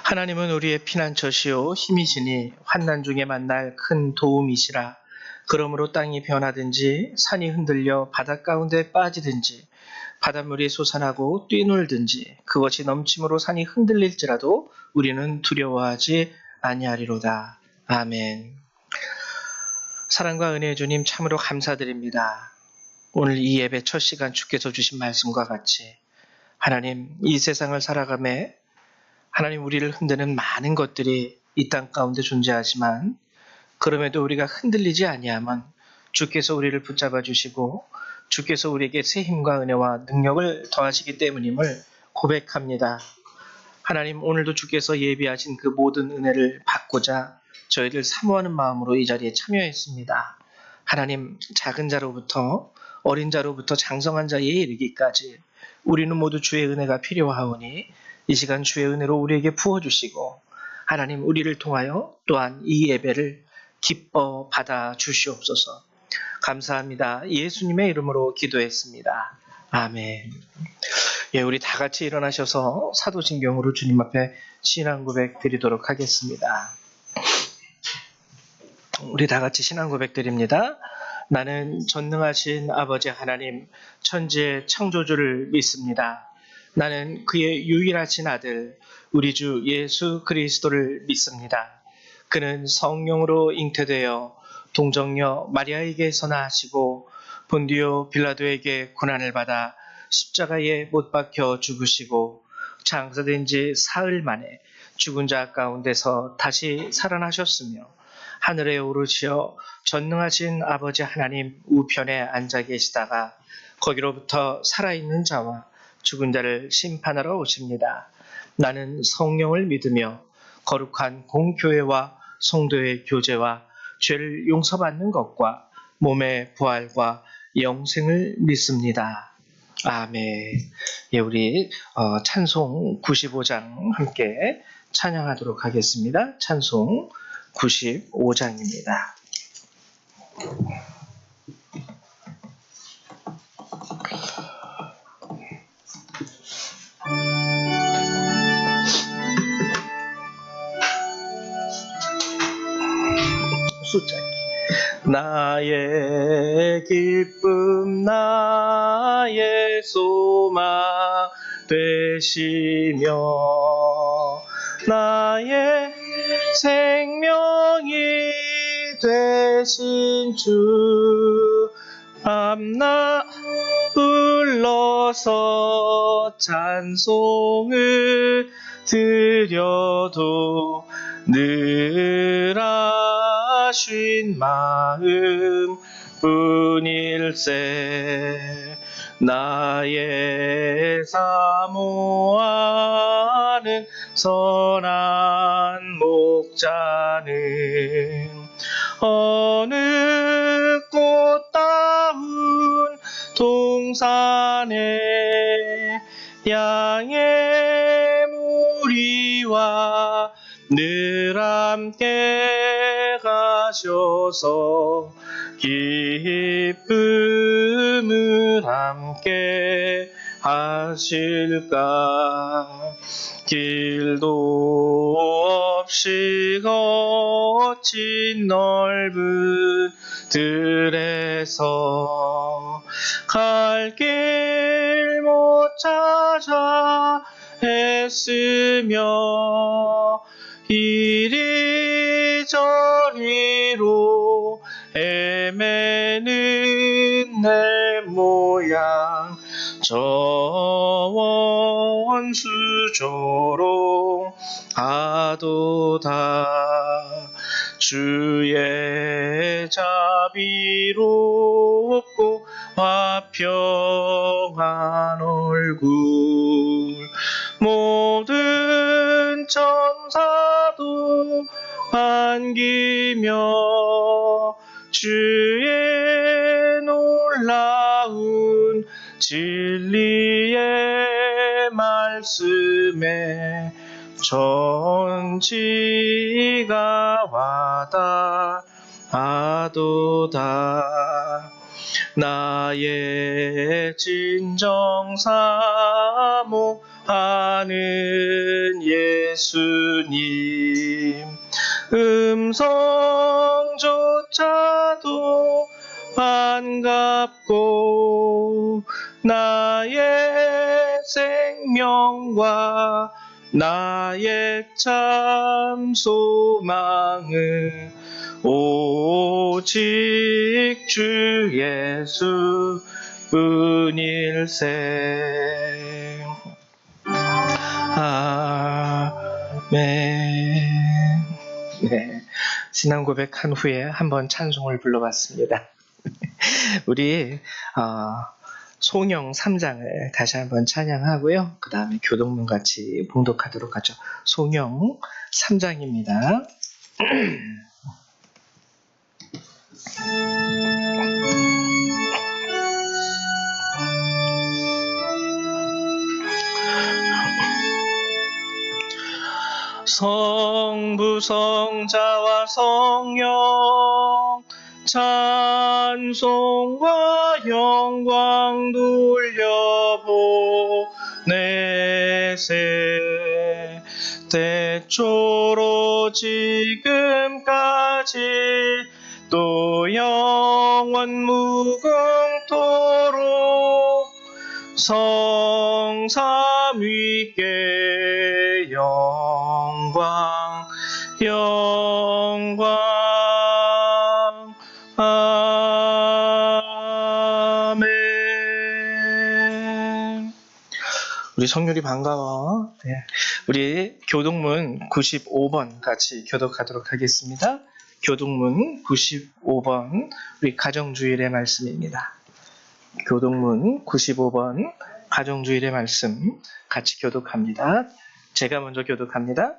하나님은 우리의 피난처시요 힘이시니 환난 중에 만날 큰 도움이시라. 그러므로 땅이 변하든지 산이 흔들려 바닷 가운데 빠지든지 바닷물이 솟아나고 뛰놀든지 그것이 넘침으로 산이 흔들릴지라도 우리는 두려워하지 아니하리로다. 아멘. 사랑과 은혜의 주님 참으로 감사드립니다. 오늘 이 예배 첫 시간 주께서 주신 말씀과 같이 하나님, 이 세상을 살아가며 하나님, 우리를 흔드는 많은 것들이 이 땅 가운데 존재하지만 그럼에도 우리가 흔들리지 아니하면 주께서 우리를 붙잡아 주시고 주께서 우리에게 새 힘과 은혜와 능력을 더하시기 때문임을 고백합니다. 하나님, 오늘도 주께서 예비하신 그 모든 은혜를 받고자 저희를 사모하는 마음으로 이 자리에 참여했습니다. 하나님, 작은 자로부터 어린 자로부터 장성한 자에 이르기까지 우리는 모두 주의 은혜가 필요하오니 이 시간 주의 은혜로 우리에게 부어주시고 하나님, 우리를 통하여 또한 이 예배를 기뻐 받아 주시옵소서. 감사합니다. 예수님의 이름으로 기도했습니다. 아멘. 예, 우리 다 같이 일어나셔서 사도신경으로 주님 앞에 신앙 고백 드리도록 하겠습니다. 우리 다 같이 신앙 고백 드립니다. 나는 전능하신 아버지 하나님, 천지의 창조주를 믿습니다. 나는 그의 유일하신 아들, 우리 주 예수 그리스도를 믿습니다. 그는 성령으로 잉태되어 동정녀 마리아에게서 나시고 본디오 빌라도에게 고난을 받아 십자가에 못 박혀 죽으시고 장사된 지 사흘 만에 죽은 자 가운데서 다시 살아나셨으며 하늘에 오르시어 전능하신 아버지 하나님 우편에 앉아 계시다가 거기로부터 살아있는 자와 죽은 자를 심판하러 오십니다. 나는 성령을 믿으며 거룩한 공교회와 성도의 교제와 죄를 용서받는 것과 몸의 부활과 영생을 믿습니다. 아멘. 예, 우리 찬송 95장 함께 찬양하도록 하겠습니다. 찬송 95장입니다. 숫자 나의 기쁨 나의 소망 되시며 나의 생명이 되신 주 밤낮 불러서 찬송을 드려도 늘 아쉬운 마음 뿐일세. 나의 사모하는 선한 목자는 어느 꽃다운 동산에 양의 무리와 늘 함께 가셔서 기쁨을 함께 하실까. 길도 없이 거친 넓은 들에서 갈 길 못 찾아 애쓰며 이리저리로 헤매는 내 모양 저 원수조롱 하도다. 주의 자비롭고 화평한 얼굴 모든 천사도 반기며 주의 놀라운 진리의 말씀에 전지가 와닿아도다. 나의 진정 사모하는 하는 예수님 음성조차도 반갑고 나의 생명과 나의 참 소망은 오직 주 예수 뿐일세. 아멘. 네, 신앙 고백한 후에 한번 찬송을 불러봤습니다. 우리 송영 3장을 다시 한번 찬양하고요. 그 다음에 교동문 같이 봉독하도록 하죠. 송영 3장입니다. 성부 성자와 성령 찬송과 영광 돌려보내세. 때초로 지금까지 또 영원 무궁토록 성삼위께 영광 영광. 아멘. 우리 성률이 반가워. 네. 우리 교동문 95번 같이 교독하도록 하겠습니다. 교동문 95번 우리 가정주일의 말씀입니다. 교동문 95번 가정주일의 말씀 같이 교독합니다. 제가 먼저 교독합니다.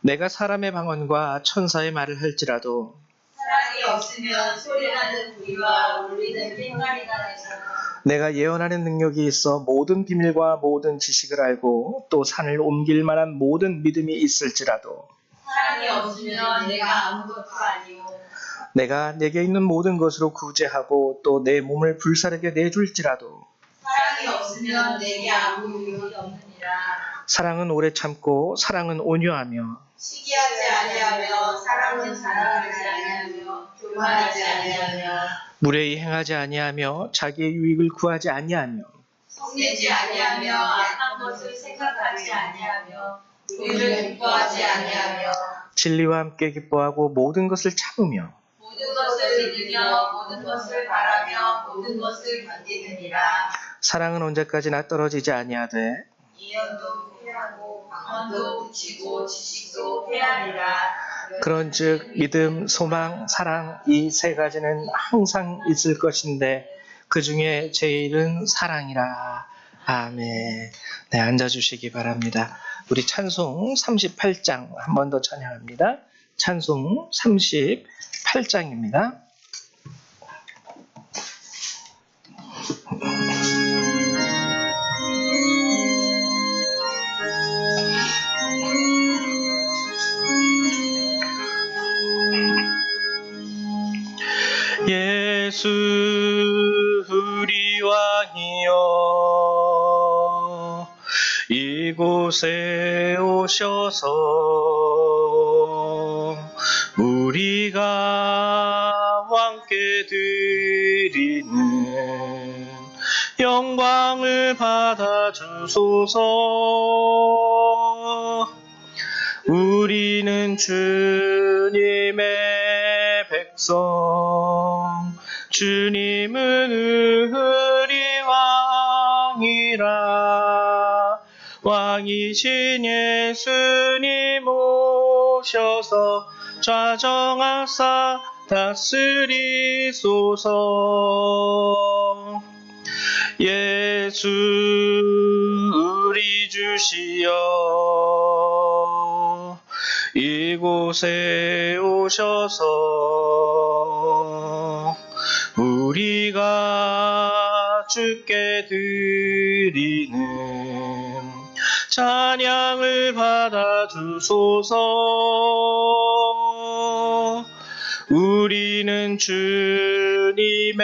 내가 사람의 방언과 천사의 말을 할지라도 사랑이 없으면 소리나는 우리와 울리는 핑가리가 되잖아. 내가 예언하는 능력이 있어 모든 비밀과 모든 지식을 알고 또 산을 옮길 만한 모든 믿음이 있을지라도 사랑이 없으면 내가 아무것도 아니오. 내가 내게 있는 모든 것으로 구제하고 또 내 몸을 불사르게 내줄지라도 사랑이 없으면 내게 아무 유익이 없느니라. 사랑은 오래 참고 사랑은 온유하며 시기하지 아니하며 사랑은 자랑하지 아니하며 교만하지 아니하며 무례히 행하지 아니하며 자기의 유익을 구하지 아니하며 성내지 아니하며 악한 것을 생각하지 아니하며 의를 기뻐하지 아니하며 진리와 함께 기뻐하고 모든 것을 참으며 모든 것을 믿으며 모든 것을 바라며 모든 것을 견디느니라. 사랑은 언제까지나 떨어지지 아니하되 이연도 패하고 방언도 그치고 지식도 패하리라. 그런즉 믿음, 소망, 사랑 이 세 가지는 항상 있을 것인데 그 중에 제일은 사랑이라. 아멘. 네, 앉아주시기 바랍니다. 우리 찬송 38장 한 번 더 찬양합니다. 찬송 38장입니다. 예수 우리 왕이여 이곳에 오셔서 우리가 왕께 드리는 영광을 받아주소서. 우리는 주님의 백성, 주님은 우리 왕이라. 왕이신 예수님 오셔서 좌정하사 다스리소서. 예수 우리 주시여 이곳에 오셔서 우리가 주께 드리는 찬양을 받아주소서. 우리는 주님의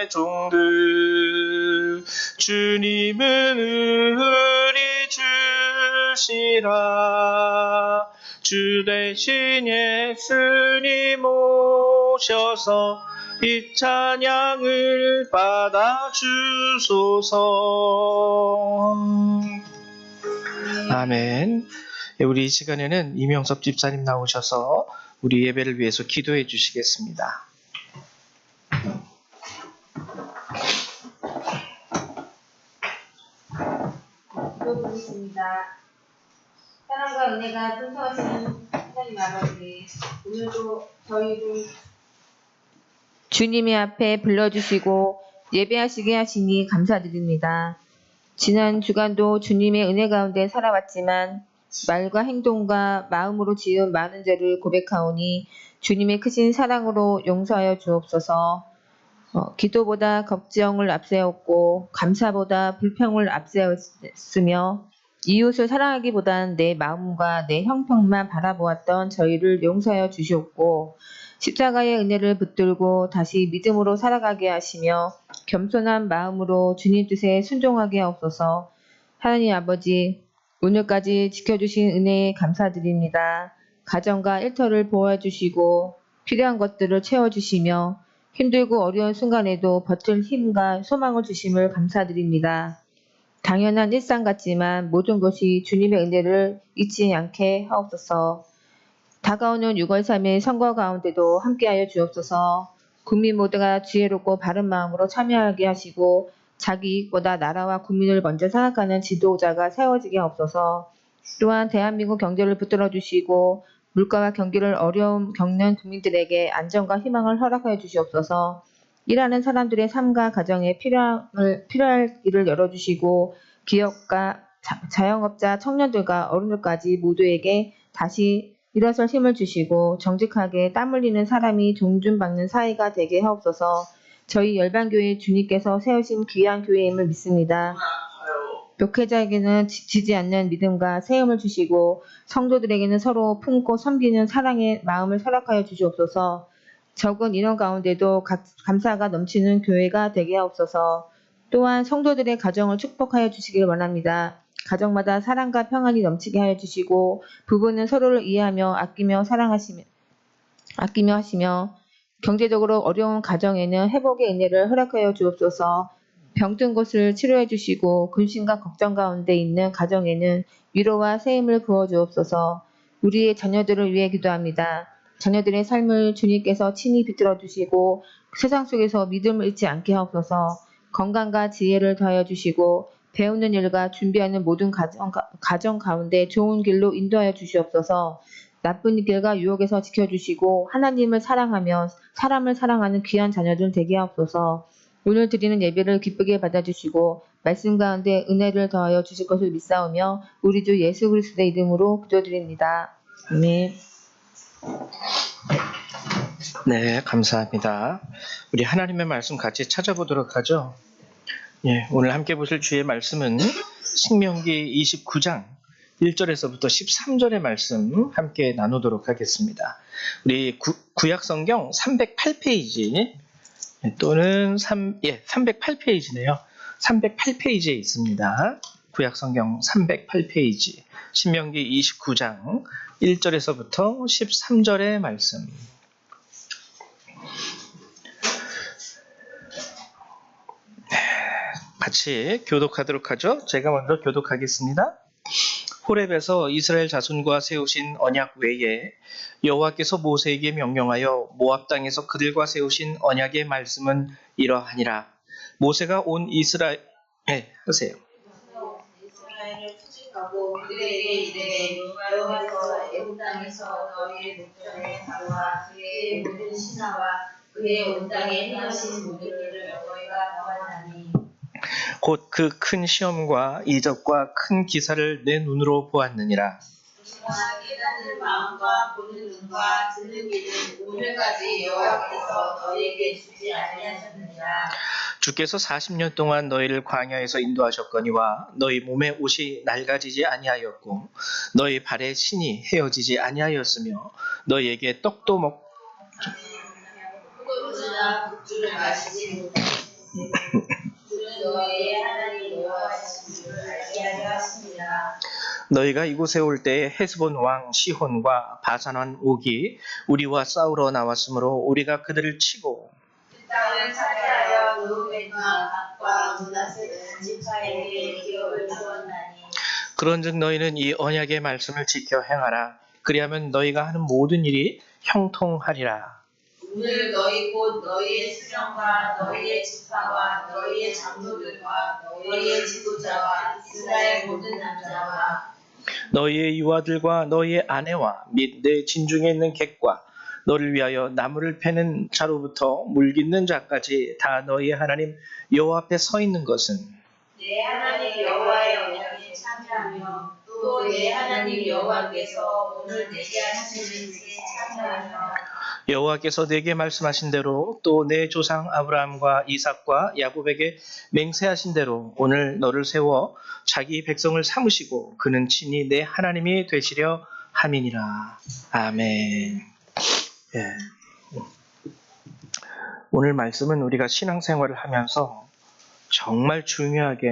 종들, 주님은 우리 주시라. 주 대신 예수님 오셔서 이 찬양을 받아주소서. 아멘. 우리 이 시간에는 이명섭 집사님 나오셔서 우리 예배를 위해서 기도해 주시겠습니다. 기도드리겠습니다. 사랑과 은혜가 풍성하신 하나님 아버지, 오늘도 저희를 주님의 앞에 불러주시고 예배하시게 하시니 감사드립니다. 지난 주간도 주님의 은혜 가운데 살아왔지만 말과 행동과 마음으로 지은 많은 죄를 고백하오니 주님의 크신 사랑으로 용서하여 주옵소서. 기도보다 걱정을 앞세웠고 감사보다 불평을 앞세웠으며 이웃을 사랑하기보단 내 마음과 내 형편만 바라보았던 저희를 용서하여 주시옵고 십자가의 은혜를 붙들고 다시 믿음으로 살아가게 하시며 겸손한 마음으로 주님 뜻에 순종하게 하옵소서. 하나님 아버지, 오늘까지 지켜주신 은혜에 감사드립니다. 가정과 일터를 보호해 주시고 필요한 것들을 채워주시며 힘들고 어려운 순간에도 버틸 힘과 소망을 주심을 감사드립니다. 당연한 일상 같지만 모든 것이 주님의 은혜를 잊지 않게 하옵소서. 다가오는 6월 3일 선거 가운데도 함께하여 주옵소서. 국민 모두가 지혜롭고 바른 마음으로 참여하게 하시고 자기 이익보다 나라와 국민을 먼저 생각하는 지도자가 세워지게 하옵소서. 또한 대한민국 경제를 붙들어 주시고 물가와 경기를 어려움 겪는 국민들에게 안정과 희망을 허락하여 주시옵소서. 일하는 사람들의 삶과 가정에 필요할 일을 열어주시고 기업가, 자영업자, 청년들과 어른들까지 모두에게 다시 일어설 힘을 주시고 정직하게 땀 흘리는 사람이 존중받는 사회가 되게 하옵소서. 저희 열방교회 주님께서 세우신 귀한 교회임을 믿습니다. 목회자에게는 지지 않는 믿음과 세움을 주시고 성도들에게는 서로 품고 섬기는 사랑의 마음을 허락하여 주시옵소서. 적은 인원 가운데도 감사가 넘치는 교회가 되게 하옵소서. 또한 성도들의 가정을 축복하여 주시길 원합니다. 가정마다 사랑과 평안이 넘치게 하여 주시고 부부는 서로를 이해하며 아끼며 하시며 경제적으로 어려운 가정에는 회복의 은혜를 허락하여 주옵소서. 병든 곳을 치료해 주시고 근심과 걱정 가운데 있는 가정에는 위로와 세임을 부어 주옵소서. 우리의 자녀들을 위해 기도합니다. 자녀들의 삶을 주님께서 친히 비틀어 주시고 세상 속에서 믿음을 잃지 않게 하옵소서. 건강과 지혜를 더하여 주시고 배우는 일과 준비하는 모든 가정 가운데 좋은 길로 인도하여 주시옵소서. 나쁜 길과 유혹에서 지켜주시고 하나님을 사랑하며 사람을 사랑하는 귀한 자녀들 되게 하옵소서. 오늘 드리는 예배를 기쁘게 받아주시고 말씀 가운데 은혜를 더하여 주실 것을 믿사오며 우리 주 예수 그리스도의 이름으로 기도드립니다. 아멘. 네, 감사합니다. 우리 하나님의 말씀 같이 찾아보도록 하죠. 예, 오늘 함께 보실 주의 말씀은 신명기 29장 1절에서부터 13절의 말씀 함께 나누도록 하겠습니다. 우리 구약 성경 308페이지 또는 308페이지네요. 308페이지에 있습니다. 구약 성경 308페이지 신명기 29장 1절에서부터 13절의 말씀. 같이 교독하도록 하죠. 제가 먼저 교독하겠습니다. 호렙에서 이스라엘 자손과 세우신 언약 외에 여호와께서 모세에게 명령하여 모압 땅에서 그들과 세우신 언약의 말씀은 이러하니라. 모세가 온 이스라엘 하세요. 이스라엘을 추직하고 그들에게 이르되 여호와께서 애굽 땅에서 너희의 목전에 바로와 그의 모든 신하와 그의 온 땅에 행하신 모든 일을 너희가 보았나니 곧 그 큰 시험과 이적과 큰 기사를 내 눈으로 보았느니라. 그러나 깨닫는 마음과 보는 눈과 듣는 귀는 오늘까지 여호와께서 너희에게 주지 아니하셨느니라. 주께서 40년 동안 너희를 광야에서 인도하셨거니와 너희 몸에 옷이 낡아지지 아니하였고 너희 발에 신이 헤어지지 아니하였으며 너희에게 떡도 포도주나 국주를 마시지 못하시고 주는 너희의 하나님 여호와이신 줄을 알게 하려 하십니다. 너희가 이곳에 올 때에 헤스본 왕 시혼과 바산 왕 옥이 우리와 싸우러 나왔으므로 우리가 그들을 치고 그 땅을 차지하여 루벤과 갓과 므낫세 지파에게 기업을 주었나니 그런즉 너희는 이 언약의 말씀을 지켜 행하라. 그리하면 너희가 하는 모든 일이 형통하리라. 오늘 너희 곧 너희의 수령과 너희의 지파와 너희의 장로들과 너희의 지도자와 이스라엘 모든 남자와 너희의 유아들과 너희의 아내와 및 내 진중에 있는 객과 너를 위하여 나무를 패는 자로부터 물 깃는 자까지 다 너희의 하나님 여호와 앞에 서 있는 것은 내 하나님 여호와의 언약에 참여하며 또 내 하나님 여호와께서 오늘 내게 하시는 일에 참여하며 여호와께서 내게 말씀하신 대로 또 내 조상 아브라함과 이삭과 야곱에게 맹세하신 대로 오늘 너를 세워 자기 백성을 삼으시고 그는 친히 내 하나님이 되시려 함이니라. 아멘. 예. 오늘 말씀은 우리가 신앙생활을 하면서 정말 중요하게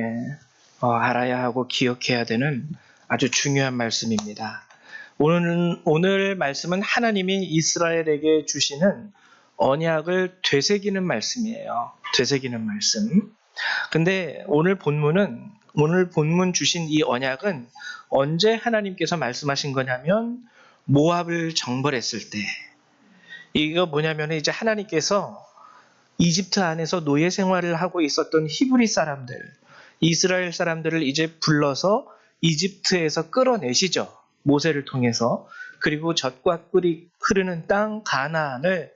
알아야 하고 기억해야 되는 아주 중요한 말씀입니다. 오늘 말씀은 하나님이 이스라엘에게 주시는 언약을 되새기는 말씀이에요. 되새기는 말씀. 근데 오늘 본문 주신 이 언약은 언제 하나님께서 말씀하신 거냐면 모압을 정벌했을 때. 이거 뭐냐면 이제 하나님께서 이집트 안에서 노예 생활을 하고 있었던 히브리 사람들, 이스라엘 사람들을 이제 불러서 이집트에서 끌어내시죠. 모세를 통해서. 그리고 젖과 꿀이 흐르는 땅 가나안을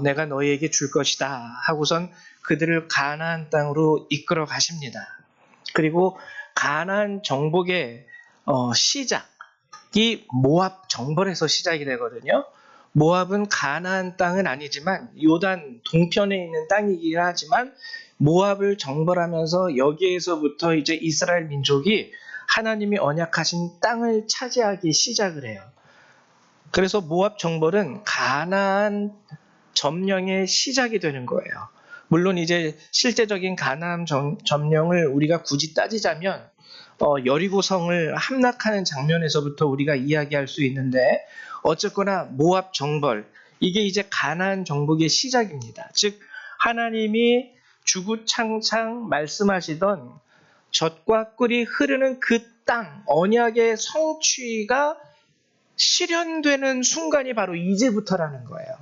내가 너희에게 줄 것이다 하고선 그들을 가나안 땅으로 이끌어 가십니다. 그리고 가나안 정복의 시작이 모압 정벌에서 시작이 되거든요. 모압은 가나안 땅은 아니지만 요단 동편에 있는 땅이긴 하지만 모압을 정벌하면서 여기에서부터 이제 이스라엘 민족이 하나님이 언약하신 땅을 차지하기 시작을 해요. 그래서 모압 정벌은 가나안 점령의 시작이 되는 거예요. 물론 이제 실제적인 가나안 점령을 우리가 굳이 따지자면 여리고성을 함락하는 장면에서부터 우리가 이야기할 수 있는데 어쨌거나 모압 정벌 이게 이제 가나안 정복의 시작입니다. 즉 하나님이 주구장창 말씀하시던 젖과 꿀이 흐르는 그 땅 언약의 성취가 실현되는 순간이 바로 이제부터라는 거예요.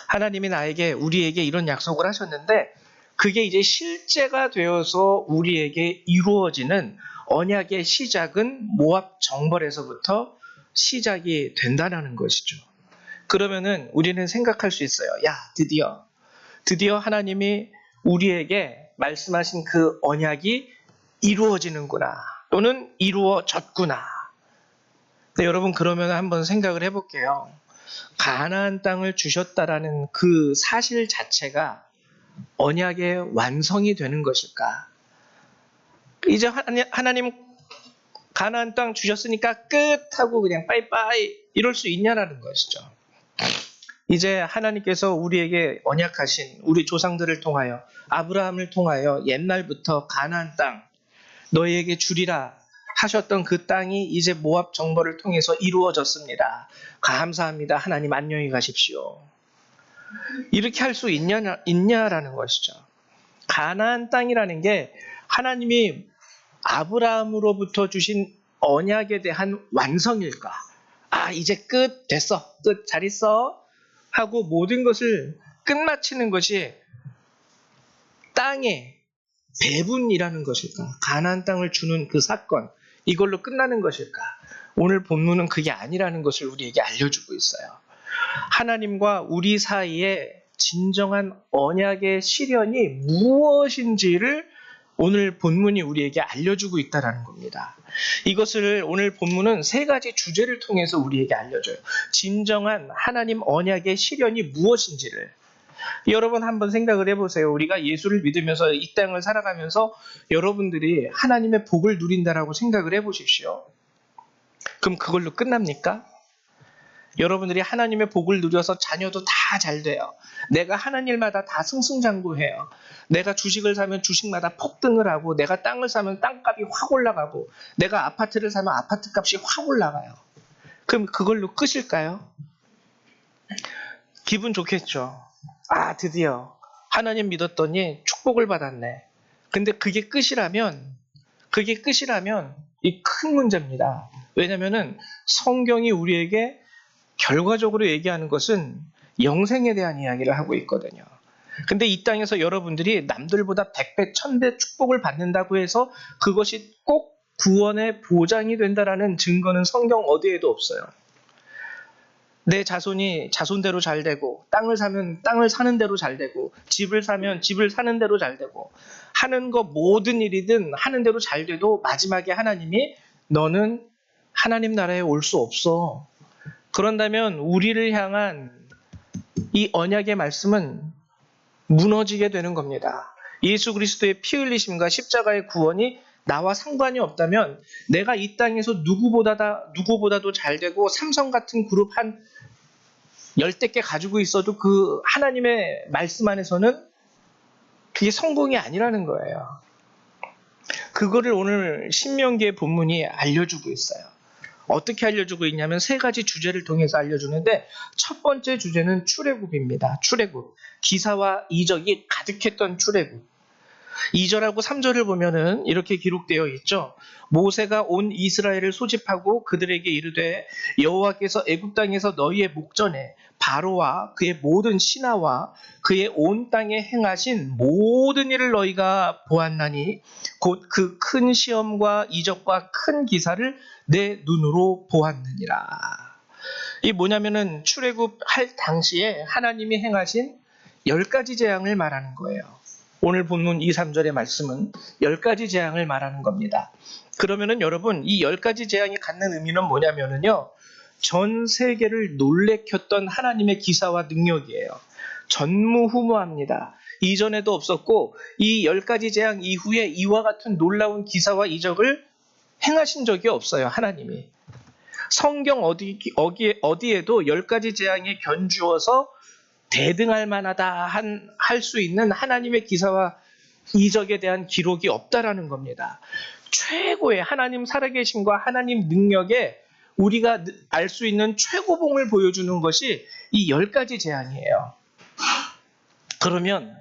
하나님이 우리에게 이런 약속을 하셨는데 그게 이제 실제가 되어서 우리에게 이루어지는 언약의 시작은 모압 정벌에서부터 시작이 된다는 것이죠. 그러면은 우리는 생각할 수 있어요. 야, 드디어 하나님이 우리에게 말씀하신 그 언약이 이루어지는구나. 또는 이루어졌구나. 네, 여러분 그러면 한번 생각을 해볼게요. 가나안 땅을 주셨다라는 그 사실 자체가 언약의 완성이 되는 것일까? 이제 하나님 가나안 땅 주셨으니까 끝 하고 그냥 빠이빠이 이럴 수 있냐라는 것이죠. 이제 하나님께서 우리에게 언약하신 우리 조상들을 통하여 아브라함을 통하여 옛날부터 가나안 땅 너희에게 주리라 하셨던 그 땅이 이제 모압 정벌을 통해서 이루어졌습니다. 감사합니다. 하나님 안녕히 가십시오. 이렇게 할 수 있냐라는 것이죠. 가나안 땅이라는 게 하나님이 아브라함으로부터 주신 언약에 대한 완성일까? 아, 이제 끝 됐어. 끝 잘 있어. 하고 모든 것을 끝마치는 것이 땅의 배분이라는 것일까? 가나안 땅을 주는 그 사건 이걸로 끝나는 것일까? 오늘 본문은 그게 아니라는 것을 우리에게 알려주고 있어요. 하나님과 우리 사이에 진정한 언약의 실현이 무엇인지를 오늘 본문이 우리에게 알려주고 있다는 겁니다. 이것을 오늘 본문은 세 가지 주제를 통해서 우리에게 알려줘요. 진정한 하나님 언약의 실현이 무엇인지를. 여러분 한번 생각을 해보세요. 우리가 예수를 믿으면서 이 땅을 살아가면서 여러분들이 하나님의 복을 누린다라고 생각을 해보십시오. 그럼 그걸로 끝납니까? 여러분들이 하나님의 복을 누려서 자녀도 다 잘 돼요. 내가 하는 일마다 다 승승장구해요. 내가 주식을 사면 주식마다 폭등을 하고, 내가 땅을 사면 땅값이 확 올라가고, 내가 아파트를 사면 아파트 값이 확 올라가요. 그럼 그걸로 끝일까요? 기분 좋겠죠. 아, 드디어 하나님 믿었더니 축복을 받았네. 근데 그게 끝이라면 이 큰 문제입니다. 왜냐면은 성경이 우리에게 결과적으로 얘기하는 것은 영생에 대한 이야기를 하고 있거든요. 근데 이 땅에서 여러분들이 남들보다 100배, 1000배 축복을 받는다고 해서 그것이 꼭 구원의 보장이 된다라는 증거는 성경 어디에도 없어요. 내 자손이 자손대로 잘 되고, 땅을 사면 땅을 사는 대로 잘 되고, 집을 사면 집을 사는 대로 잘 되고, 하는 거 모든 일이든 하는 대로 잘 돼도 마지막에 하나님이 너는 하나님 나라에 올 수 없어. 그런다면 우리를 향한 이 언약의 말씀은 무너지게 되는 겁니다. 예수 그리스도의 피 흘리심과 십자가의 구원이 나와 상관이 없다면 내가 이 땅에서 누구보다도 잘 되고 삼성 같은 그룹 한 10대 개 가지고 있어도 그 하나님의 말씀 안에서는 그게 성공이 아니라는 거예요. 그거를 오늘 신명기의 본문이 알려주고 있어요. 어떻게 알려주고 있냐면 3가지 주제를 통해서 알려주는데, 첫 번째 주제는 출애굽입니다. 출애굽. 기사와 이적이 가득했던 출애굽. 2절하고 3절을 보면은 이렇게 기록되어 있죠. 모세가 온 이스라엘을 소집하고 그들에게 이르되 여호와께서 애굽 땅에서 너희의 목전에 바로와 그의 모든 신하와 그의 온 땅에 행하신 모든 일을 너희가 보았나니 곧 그 큰 시험과 이적과 큰 기사를 내 눈으로 보았느니라. 이 뭐냐면은 출애굽할 당시에 하나님이 행하신 10가지 재앙을 말하는 거예요. 오늘 본문 2, 3절의 말씀은 10가지 재앙을 말하는 겁니다. 그러면은 여러분, 이 10가지 재앙이 갖는 의미는 뭐냐면은요, 전 세계를 놀래켰던 하나님의 기사와 능력이에요. 전무후무합니다. 이전에도 없었고 이 10가지 재앙 이후에 이와 같은 놀라운 기사와 이적을 행하신 적이 없어요, 하나님이. 성경 어디에도 10가지 재앙에 견주어서 대등할 만하다 할 수 있는 하나님의 기사와 이적에 대한 기록이 없다라는 겁니다. 최고의 하나님 살아계심과 하나님 능력에 우리가 알 수 있는 최고봉을 보여주는 것이 이 10가지 재앙이에요. 그러면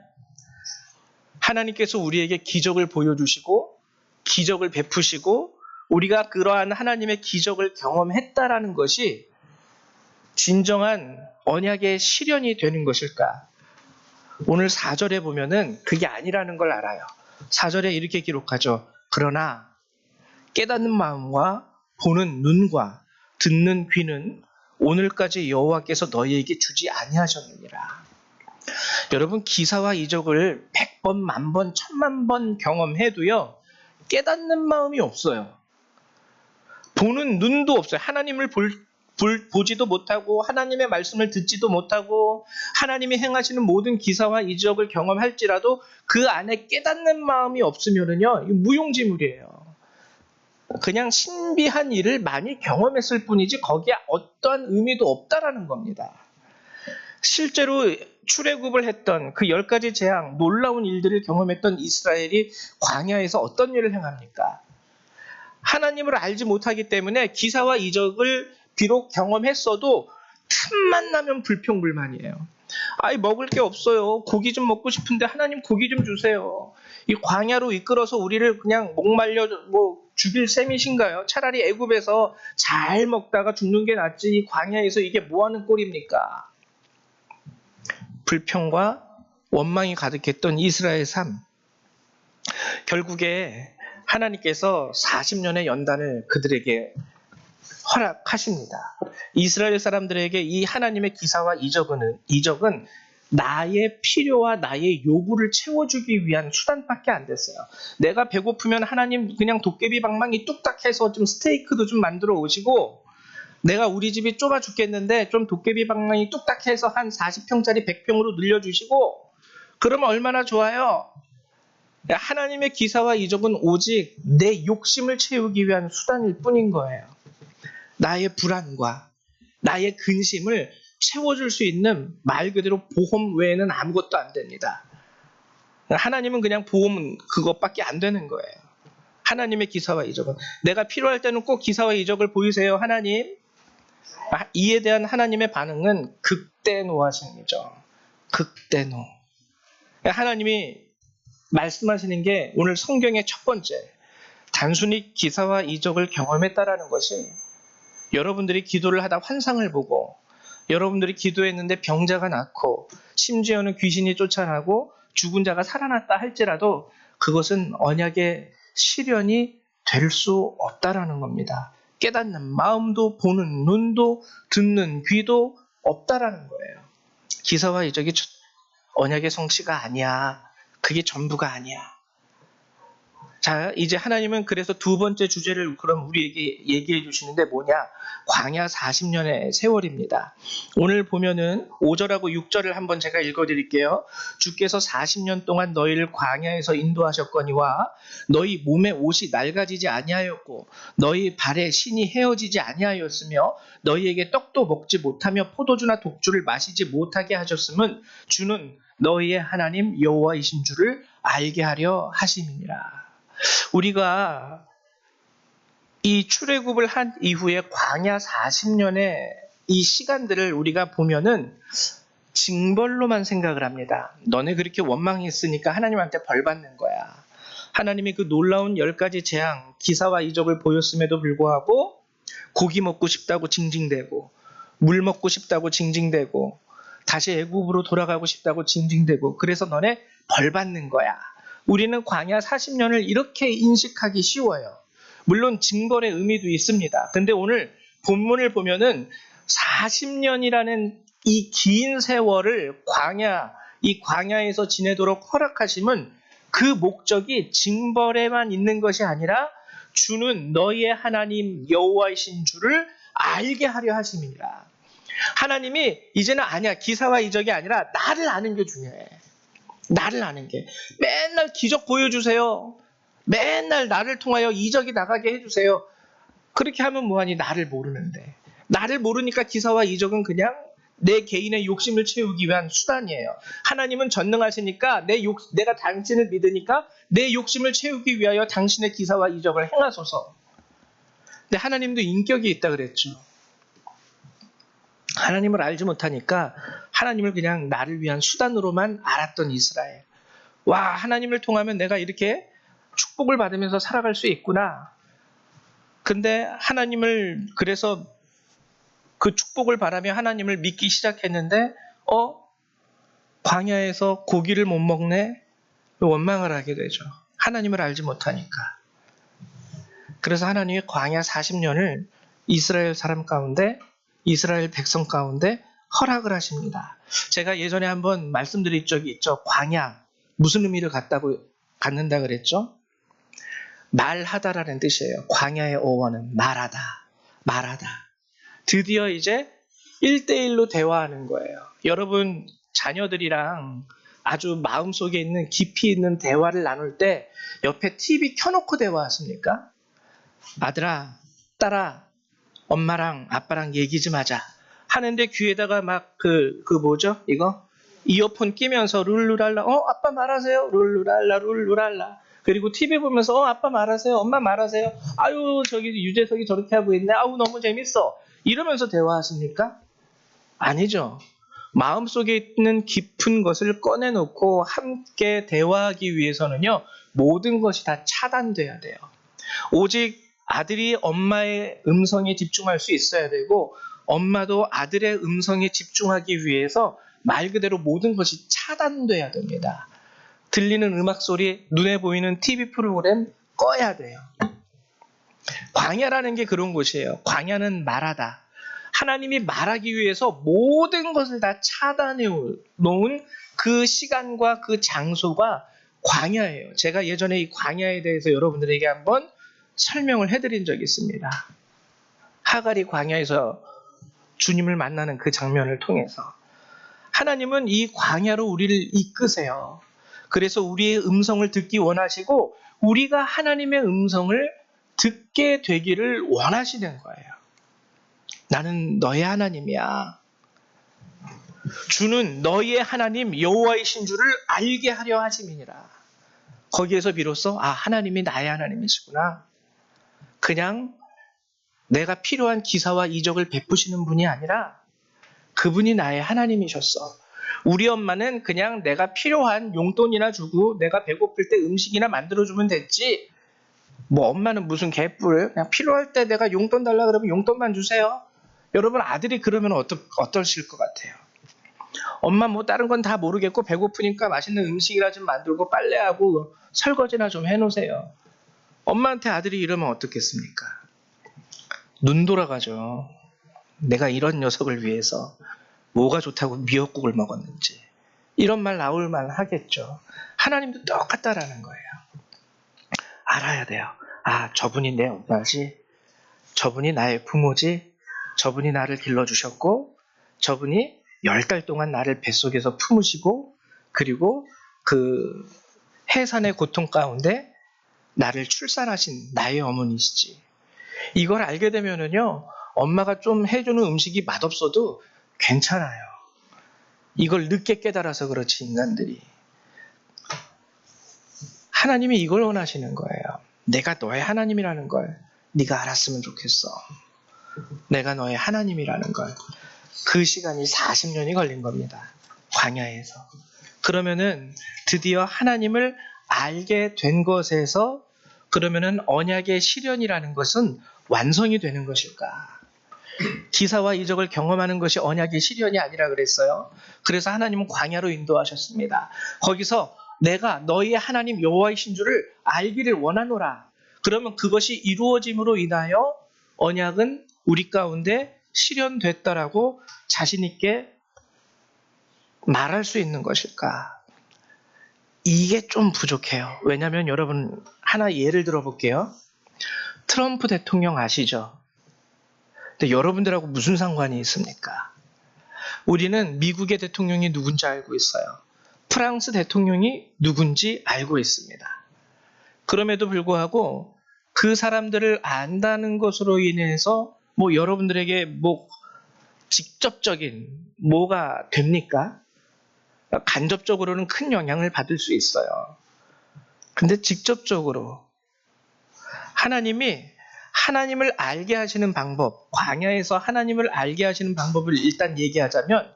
하나님께서 우리에게 기적을 보여주시고 기적을 베푸시고 우리가 그러한 하나님의 기적을 경험했다라는 것이 진정한 언약의 실현이 되는 것일까? 오늘 4절에 보면은 그게 아니라는 걸 알아요. 4절에 이렇게 기록하죠. 그러나 깨닫는 마음과 보는 눈과 듣는 귀는 오늘까지 여호와께서 너희에게 주지 아니하셨느니라. 여러분, 기사와 이적을 100번, 10,000번, 10,000번 경험해도요, 깨닫는 마음이 없어요. 보는 눈도 없어요. 하나님을 보지도 못하고 하나님의 말씀을 듣지도 못하고 하나님이 행하시는 모든 기사와 이적을 경험할지라도 그 안에 깨닫는 마음이 없으면은요, 무용지물이에요. 그냥 신비한 일을 많이 경험했을 뿐이지 거기에 어떠한 의미도 없다라는 겁니다. 실제로 출애굽을 했던 그 10가지 재앙, 놀라운 일들을 경험했던 이스라엘이 광야에서 어떤 일을 행합니까? 하나님을 알지 못하기 때문에 기사와 이적을 비록 경험했어도 틈만 나면 불평불만이에요. 아이, 먹을 게 없어요. 고기 좀 먹고 싶은데 하나님 고기 좀 주세요. 이 광야로 이끌어서 우리를 그냥 목말려 죽일 셈이신가요? 차라리 애굽에서 잘 먹다가 죽는 게 낫지 이 광야에서 이게 뭐하는 꼴입니까? 불평과 원망이 가득했던 이스라엘 삶. 결국에 하나님께서 40년의 연단을 그들에게 허락하십니다. 이스라엘 사람들에게 이 하나님의 기사와 이적은 나의 필요와 나의 요구를 채워주기 위한 수단밖에 안 됐어요. 내가 배고프면 하나님 그냥 도깨비 방망이 뚝딱 해서 좀 스테이크도 좀 만들어 오시고, 내가 우리 집이 좁아 죽겠는데 좀 도깨비 방망이 뚝딱 해서 한 40평짜리 100평으로 늘려주시고, 그러면 얼마나 좋아요? 하나님의 기사와 이적은 오직 내 욕심을 채우기 위한 수단일 뿐인 거예요. 나의 불안과 나의 근심을 채워줄 수 있는 말 그대로 보험 외에는 아무것도 안 됩니다. 하나님은 그냥 보험 그것밖에 안 되는 거예요. 하나님의 기사와 이적은. 내가 필요할 때는 꼭 기사와 이적을 보이세요, 하나님. 이에 대한 하나님의 반응은 극대노하십니다. 극대노. 하나님이 말씀하시는 게 오늘 성경의 첫 번째, 단순히 기사와 이적을 경험했다라는 것이 여러분들이 기도를 하다 환상을 보고 여러분들이 기도했는데 병자가 낫고 심지어는 귀신이 쫓아나고 죽은 자가 살아났다 할지라도 그것은 언약의 실현이 될 수 없다라는 겁니다. 깨닫는 마음도 보는 눈도 듣는 귀도 없다라는 거예요. 기사와 이적이 언약의 성취가 아니야. 그게 전부가 아니야. 자, 이제 하나님은 그래서 두 번째 주제를 그럼 우리에게 얘기해 주시는데 뭐냐? 광야 40년의 세월입니다. 오늘 보면은 5절하고 6절을 한번 제가 읽어 드릴게요. 주께서 40년 동안 너희를 광야에서 인도하셨거니와 너희 몸에 옷이 낡아지지 아니하였고 너희 발에 신이 헤어지지 아니하였으며 너희에게 떡도 먹지 못하며 포도주나 독주를 마시지 못하게 하셨음은 주는 너희의 하나님 여호와이신 줄을 알게 하려 하심이니라. 우리가 이 출애굽을 한 이후에 광야 40년의 이 시간들을 우리가 보면은 징벌로만 생각을 합니다. 너네 그렇게 원망했으니까 하나님한테 벌 받는 거야. 하나님이 그 놀라운 10가지 재앙, 기사와 이적을 보였음에도 불구하고 고기 먹고 싶다고 징징대고 물 먹고 싶다고 징징대고 다시 애굽으로 돌아가고 싶다고 징징대고 그래서 너네 벌 받는 거야. 우리는 광야 40년을 이렇게 인식하기 쉬워요. 물론 징벌의 의미도 있습니다. 근데 오늘 본문을 보면은 40년이라는 이 긴 세월을 이 광야에서 지내도록 허락하심은 그 목적이 징벌에만 있는 것이 아니라 주는 너희의 하나님 여호와이신 줄을 알게 하려 하심이니라. 하나님이 이제는 아니야. 기사와 이적이 아니라 나를 아는 게 중요해. 나를 아는 게. 맨날 기적 보여주세요. 맨날 나를 통하여 이적이 나가게 해주세요. 그렇게 하면 뭐하니? 나를 모르는데. 나를 모르니까 기사와 이적은 그냥 내 개인의 욕심을 채우기 위한 수단이에요. 하나님은 전능하시니까 내가 당신을 믿으니까 내 욕심을 채우기 위하여 당신의 기사와 이적을 행하소서. 근데 하나님도 인격이 있다 그랬죠. 하나님을 알지 못하니까 하나님을 그냥 나를 위한 수단으로만 알았던 이스라엘. 와, 하나님을 통하면 내가 이렇게 축복을 받으면서 살아갈 수 있구나. 근데 하나님을 그래서 그 축복을 바라며 하나님을 믿기 시작했는데 광야에서 고기를 못 먹네? 원망을 하게 되죠. 하나님을 알지 못하니까. 그래서 하나님이 광야 40년을 이스라엘 사람 가운데 이스라엘 백성 가운데 허락을 하십니다. 제가 예전에 한번 말씀드린 적이 있죠. 광야 무슨 의미를 갖는다 그랬죠? 말하다라는 뜻이에요. 광야의 어원은 말하다. 드디어 이제 1대1로 대화하는 거예요. 여러분 자녀들이랑 아주 마음속에 있는 깊이 있는 대화를 나눌 때 옆에 TV 켜놓고 대화하십니까? 아들아, 딸아, 엄마랑 아빠랑 얘기 좀 하자 하는데 귀에다가 막 뭐죠? 이거 이어폰 끼면서 룰루랄라 아빠 말하세요 룰루랄라 그리고 TV 보면서 아빠 말하세요 엄마 말하세요 아유 저기 유재석이 저렇게 하고 있네 아우 너무 재밌어 이러면서 대화하십니까? 아니죠. 마음속에 있는 깊은 것을 꺼내놓고 함께 대화하기 위해서는요 모든 것이 다 차단돼야 돼요. 오직 아들이 엄마의 음성에 집중할 수 있어야 되고 엄마도 아들의 음성에 집중하기 위해서 말 그대로 모든 것이 차단돼야 됩니다. 들리는 음악 소리, 눈에 보이는 TV 프로그램 꺼야 돼요. 광야라는 게 그런 곳이에요. 광야는 말하다. 하나님이 말하기 위해서 모든 것을 다 차단해 놓은 그 시간과 그 장소가 광야예요. 제가 예전에 이 광야에 대해서 여러분들에게 한번 설명을 해드린 적이 있습니다. 하갈이 광야에서 주님을 만나는 그 장면을 통해서 하나님은 이 광야로 우리를 이끄세요. 그래서 우리의 음성을 듣기 원하시고 우리가 하나님의 음성을 듣게 되기를 원하시는 거예요. 나는 너의 하나님이야. 주는 너희의 하나님 여호와이신 줄을 알게 하려 하심이니라. 거기에서 비로소 하나님이 나의 하나님이시구나. 그냥 내가 필요한 기사와 이적을 베푸시는 분이 아니라 그분이 나의 하나님이셨어. 우리 엄마는 그냥 내가 필요한 용돈이나 주고 내가 배고플 때 음식이나 만들어주면 됐지. 뭐 엄마는 무슨 개뿔. 그냥 필요할 때 내가 용돈 달라 그러면 용돈만 주세요. 여러분 아들이 그러면 어떠실 것 같아요? 엄마 뭐 다른 건 다 모르겠고 배고프니까 맛있는 음식이라 좀 만들고 빨래하고 설거지나 좀 해놓으세요. 엄마한테 아들이 이러면 어떻겠습니까? 눈 돌아가죠. 내가 이런 녀석을 위해서 뭐가 좋다고 미역국을 먹었는지. 이런 말 나올 만 하겠죠. 하나님도 똑같다라는 거예요. 알아야 돼요. 저분이 내 엄마지. 저분이 나의 부모지. 저분이 나를 길러주셨고 저분이 10달 동안 나를 뱃속에서 품으시고 그리고 그 해산의 고통 가운데 나를 출산하신 나의 어머니시지. 이걸 알게 되면은요, 엄마가 좀 해주는 음식이 맛없어도 괜찮아요. 이걸 늦게 깨달아서 그렇지, 인간들이. 하나님이 이걸 원하시는 거예요. 내가 너의 하나님이라는 걸 네가 알았으면 좋겠어. 내가 너의 하나님이라는 걸. 그 시간이 40년이 걸린 겁니다. 광야에서. 그러면은 드디어 하나님을 알게 된 것에서 그러면은 언약의 실현이라는 것은 완성이 되는 것일까? 기사와 이적을 경험하는 것이 언약의 실현이 아니라 그랬어요. 그래서 하나님은 광야로 인도하셨습니다. 거기서 내가 너희의 하나님 여호와이신 줄을 알기를 원하노라. 그러면 그것이 이루어짐으로 인하여 언약은 우리 가운데 실현됐다라고 자신 있게 말할 수 있는 것일까? 이게 좀 부족해요. 왜냐하면 여러분 하나 예를 들어볼게요. 트럼프 대통령 아시죠? 근데 여러분들하고 무슨 상관이 있습니까? 우리는 미국의 대통령이 누군지 알고 있어요. 프랑스 대통령이 누군지 알고 있습니다. 그럼에도 불구하고 그 사람들을 안다는 것으로 인해서 뭐 여러분들에게 뭐 직접적인 뭐가 됩니까? 간접적으로는 큰 영향을 받을 수 있어요. 근데 직접적으로 하나님이 하나님을 알게 하시는 방법, 광야에서 하나님을 알게 하시는 방법을 일단 얘기하자면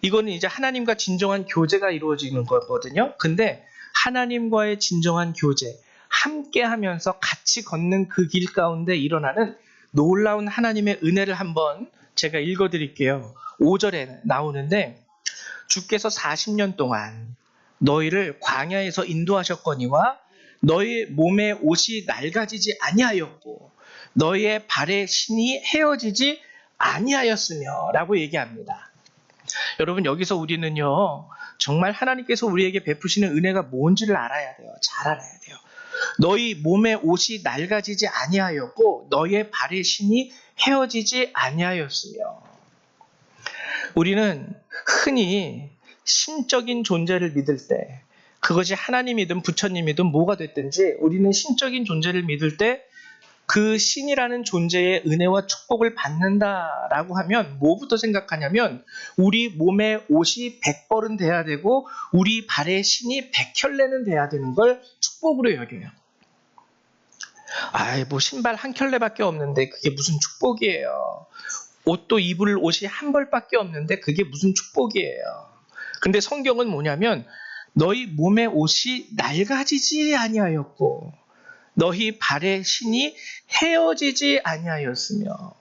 이거는 이제 하나님과 진정한 교제가 이루어지는 거거든요. 근데 하나님과의 진정한 교제, 함께 하면서 같이 걷는 그 길 가운데 일어나는 놀라운 하나님의 은혜를 한번 제가 읽어드릴게요. 5절에 나오는데 주께서 40년 동안 너희를 광야에서 인도하셨거니와 너희 몸의 옷이 낡아지지 아니하였고 너희의 발의 신이 헤어지지 아니하였으며 라고 얘기합니다. 여러분 여기서 우리는요 정말 하나님께서 우리에게 베푸시는 은혜가 뭔지를 알아야 돼요. 잘 알아야 돼요. 너희 몸의 옷이 낡아지지 아니하였고 너희의 발의 신이 헤어지지 아니하였으며. 우리는 흔히 신적인 존재를 믿을 때 그것이 하나님이든 부처님이든 뭐가 됐든지 우리는 신적인 존재를 믿을 때 그 신이라는 존재의 은혜와 축복을 받는다라고 하면 뭐부터 생각하냐면 우리 몸의 옷이 100벌은 돼야 되고 우리 발의 신이 100켤레는 돼야 되는 걸 축복으로 여겨요. 뭐 신발 한 켤레밖에 없는데 그게 무슨 축복이에요. 옷도 입을 옷이 한 벌밖에 없는데 그게 무슨 축복이에요. 근데 성경은 뭐냐면 너희 몸의 옷이 낡아지지 아니하였고 너희 발의 신이 헤어지지 아니하였으며.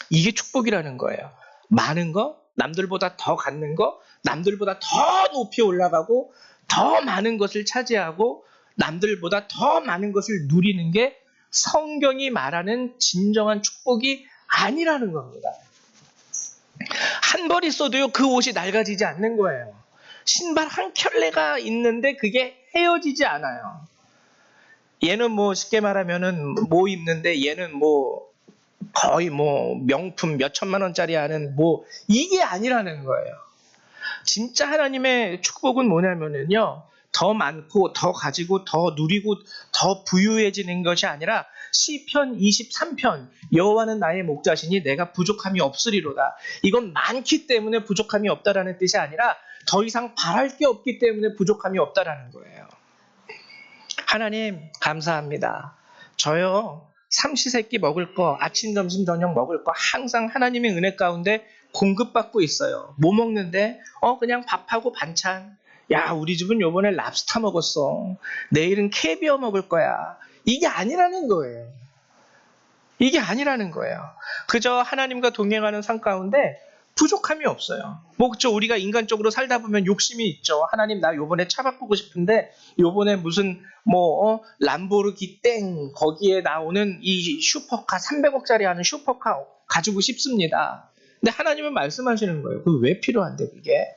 이게 축복이라는 거예요. 많은 거, 남들보다 더 갖는 거, 남들보다 더 높이 올라가고 더 많은 것을 차지하고 남들보다 더 많은 것을 누리는 게 성경이 말하는 진정한 축복이 아니라는 겁니다. 한 벌 있어도요 그 옷이 낡아지지 않는 거예요. 신발 한 켤레가 있는데 그게 헤어지지 않아요. 얘는 뭐 쉽게 말하면은 뭐 입는데 얘는 뭐 거의 뭐 명품 몇 천만 원짜리 하는 뭐 이게 아니라는 거예요. 진짜 하나님의 축복은 뭐냐면은요 더 많고 더 가지고 더 누리고 더 부유해지는 것이 아니라 시편 23편 여호와는 나의 목자시니 내가 부족함이 없으리로다. 이건 많기 때문에 부족함이 없다라는 뜻이 아니라 더 이상 바랄 게 없기 때문에 부족함이 없다라는 거예요. 하나님 감사합니다. 저요 삼시세끼 먹을 거, 아침 점심 저녁 먹을 거 항상 하나님의 은혜 가운데 공급받고 있어요. 뭐 먹는데? 그냥 밥하고 반찬. 야, 우리 집은 요번에 랍스타 먹었어. 내일은 캐비어 먹을 거야. 이게 아니라는 거예요. 이게 아니라는 거예요. 그저 하나님과 동행하는 삶 가운데 부족함이 없어요. 그쵸, 우리가 인간적으로 살다 보면 욕심이 있죠. 하나님, 나 요번에 차 바꾸고 싶은데 요번에 무슨 람보르기 땡 거기에 나오는 이 슈퍼카 300억짜리 하는 슈퍼카 가지고 싶습니다. 근데 하나님은 말씀하시는 거예요. 그게 왜 필요한데 그게?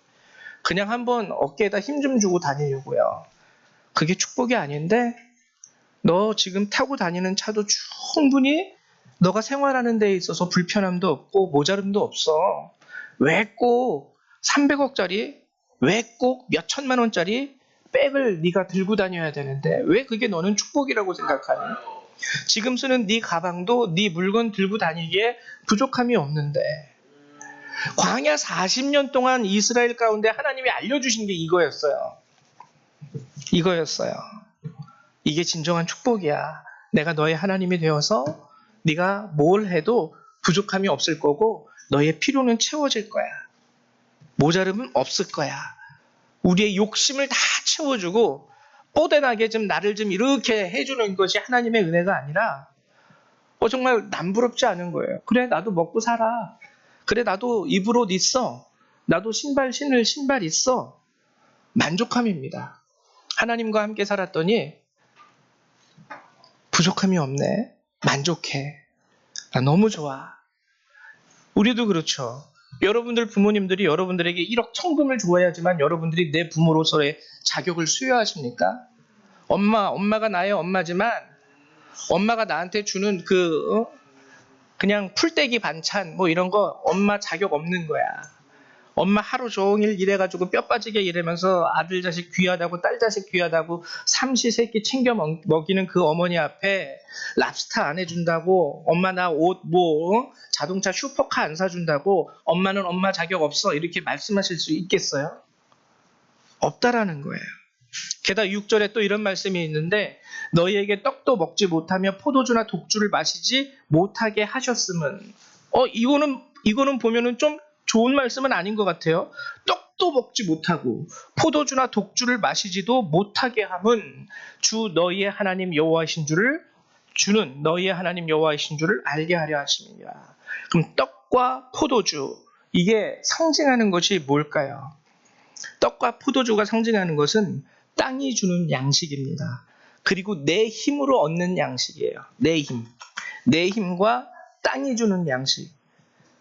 그냥 한번 어깨에다 힘 좀 주고 다니려고요. 그게 축복이 아닌데 너 지금 타고 다니는 차도 충분히 너가 생활하는 데 있어서 불편함도 없고 모자름도 없어. 왜 꼭 300억짜리, 왜 꼭 몇천만 원짜리 백을 네가 들고 다녀야 되는데 왜 그게 너는 축복이라고 생각하니? 지금 쓰는 네 가방도 네 물건 들고 다니기에 부족함이 없는데 광야 40년 동안 이스라엘 가운데 하나님이 알려주신 게 이거였어요. 이거였어요. 이게 진정한 축복이야. 내가 너의 하나님이 되어서 네가 뭘 해도 부족함이 없을 거고 너의 필요는 채워질 거야. 모자름은 없을 거야. 우리의 욕심을 다 채워주고 뽀대나게 좀 나를 좀 이렇게 해주는 것이 하나님의 은혜가 아니라 정말 남부럽지 않은 거예요. 그래 나도 먹고 살아. 그래 나도 입을 옷 있어. 나도 신을 신발 있어. 만족함입니다. 하나님과 함께 살았더니 부족함이 없네. 만족해. 나 너무 좋아. 우리도 그렇죠. 여러분들 부모님들이 여러분들에게 1억 천금을 줘야지만 여러분들이 내 부모로서의 자격을 수여하십니까? 엄마가 나의 엄마지만 엄마가 나한테 주는 그냥 풀떼기 반찬 이런 거 엄마 자격 없는 거야. 엄마 하루 종일 일해가지고 뼈 빠지게 일하면서 아들 자식 귀하다고 딸 자식 귀하다고 삼시세끼 챙겨 먹이는 그 어머니 앞에 랍스타 안 해준다고 엄마 나 옷 자동차 슈퍼카 안 사준다고 엄마는 엄마 자격 없어 이렇게 말씀하실 수 있겠어요? 없다라는 거예요. 게다가 6절에 또 이런 말씀이 있는데 너희에게 떡도 먹지 못하며 포도주나 독주를 마시지 못하게 하셨음은 이거는 보면은 좀 좋은 말씀은 아닌 것 같아요. 떡도 먹지 못하고 포도주나 독주를 마시지도 못하게 함은 주 너희의 하나님 여호와이신 줄을 주는 너희의 하나님 여호와이신 줄을 알게 하려 하심이니라. 그럼 떡과 포도주 이게 상징하는 것이 뭘까요? 떡과 포도주가 상징하는 것은 땅이 주는 양식입니다. 그리고 내 힘으로 얻는 양식이에요. 내 힘. 내 힘과 땅이 주는 양식.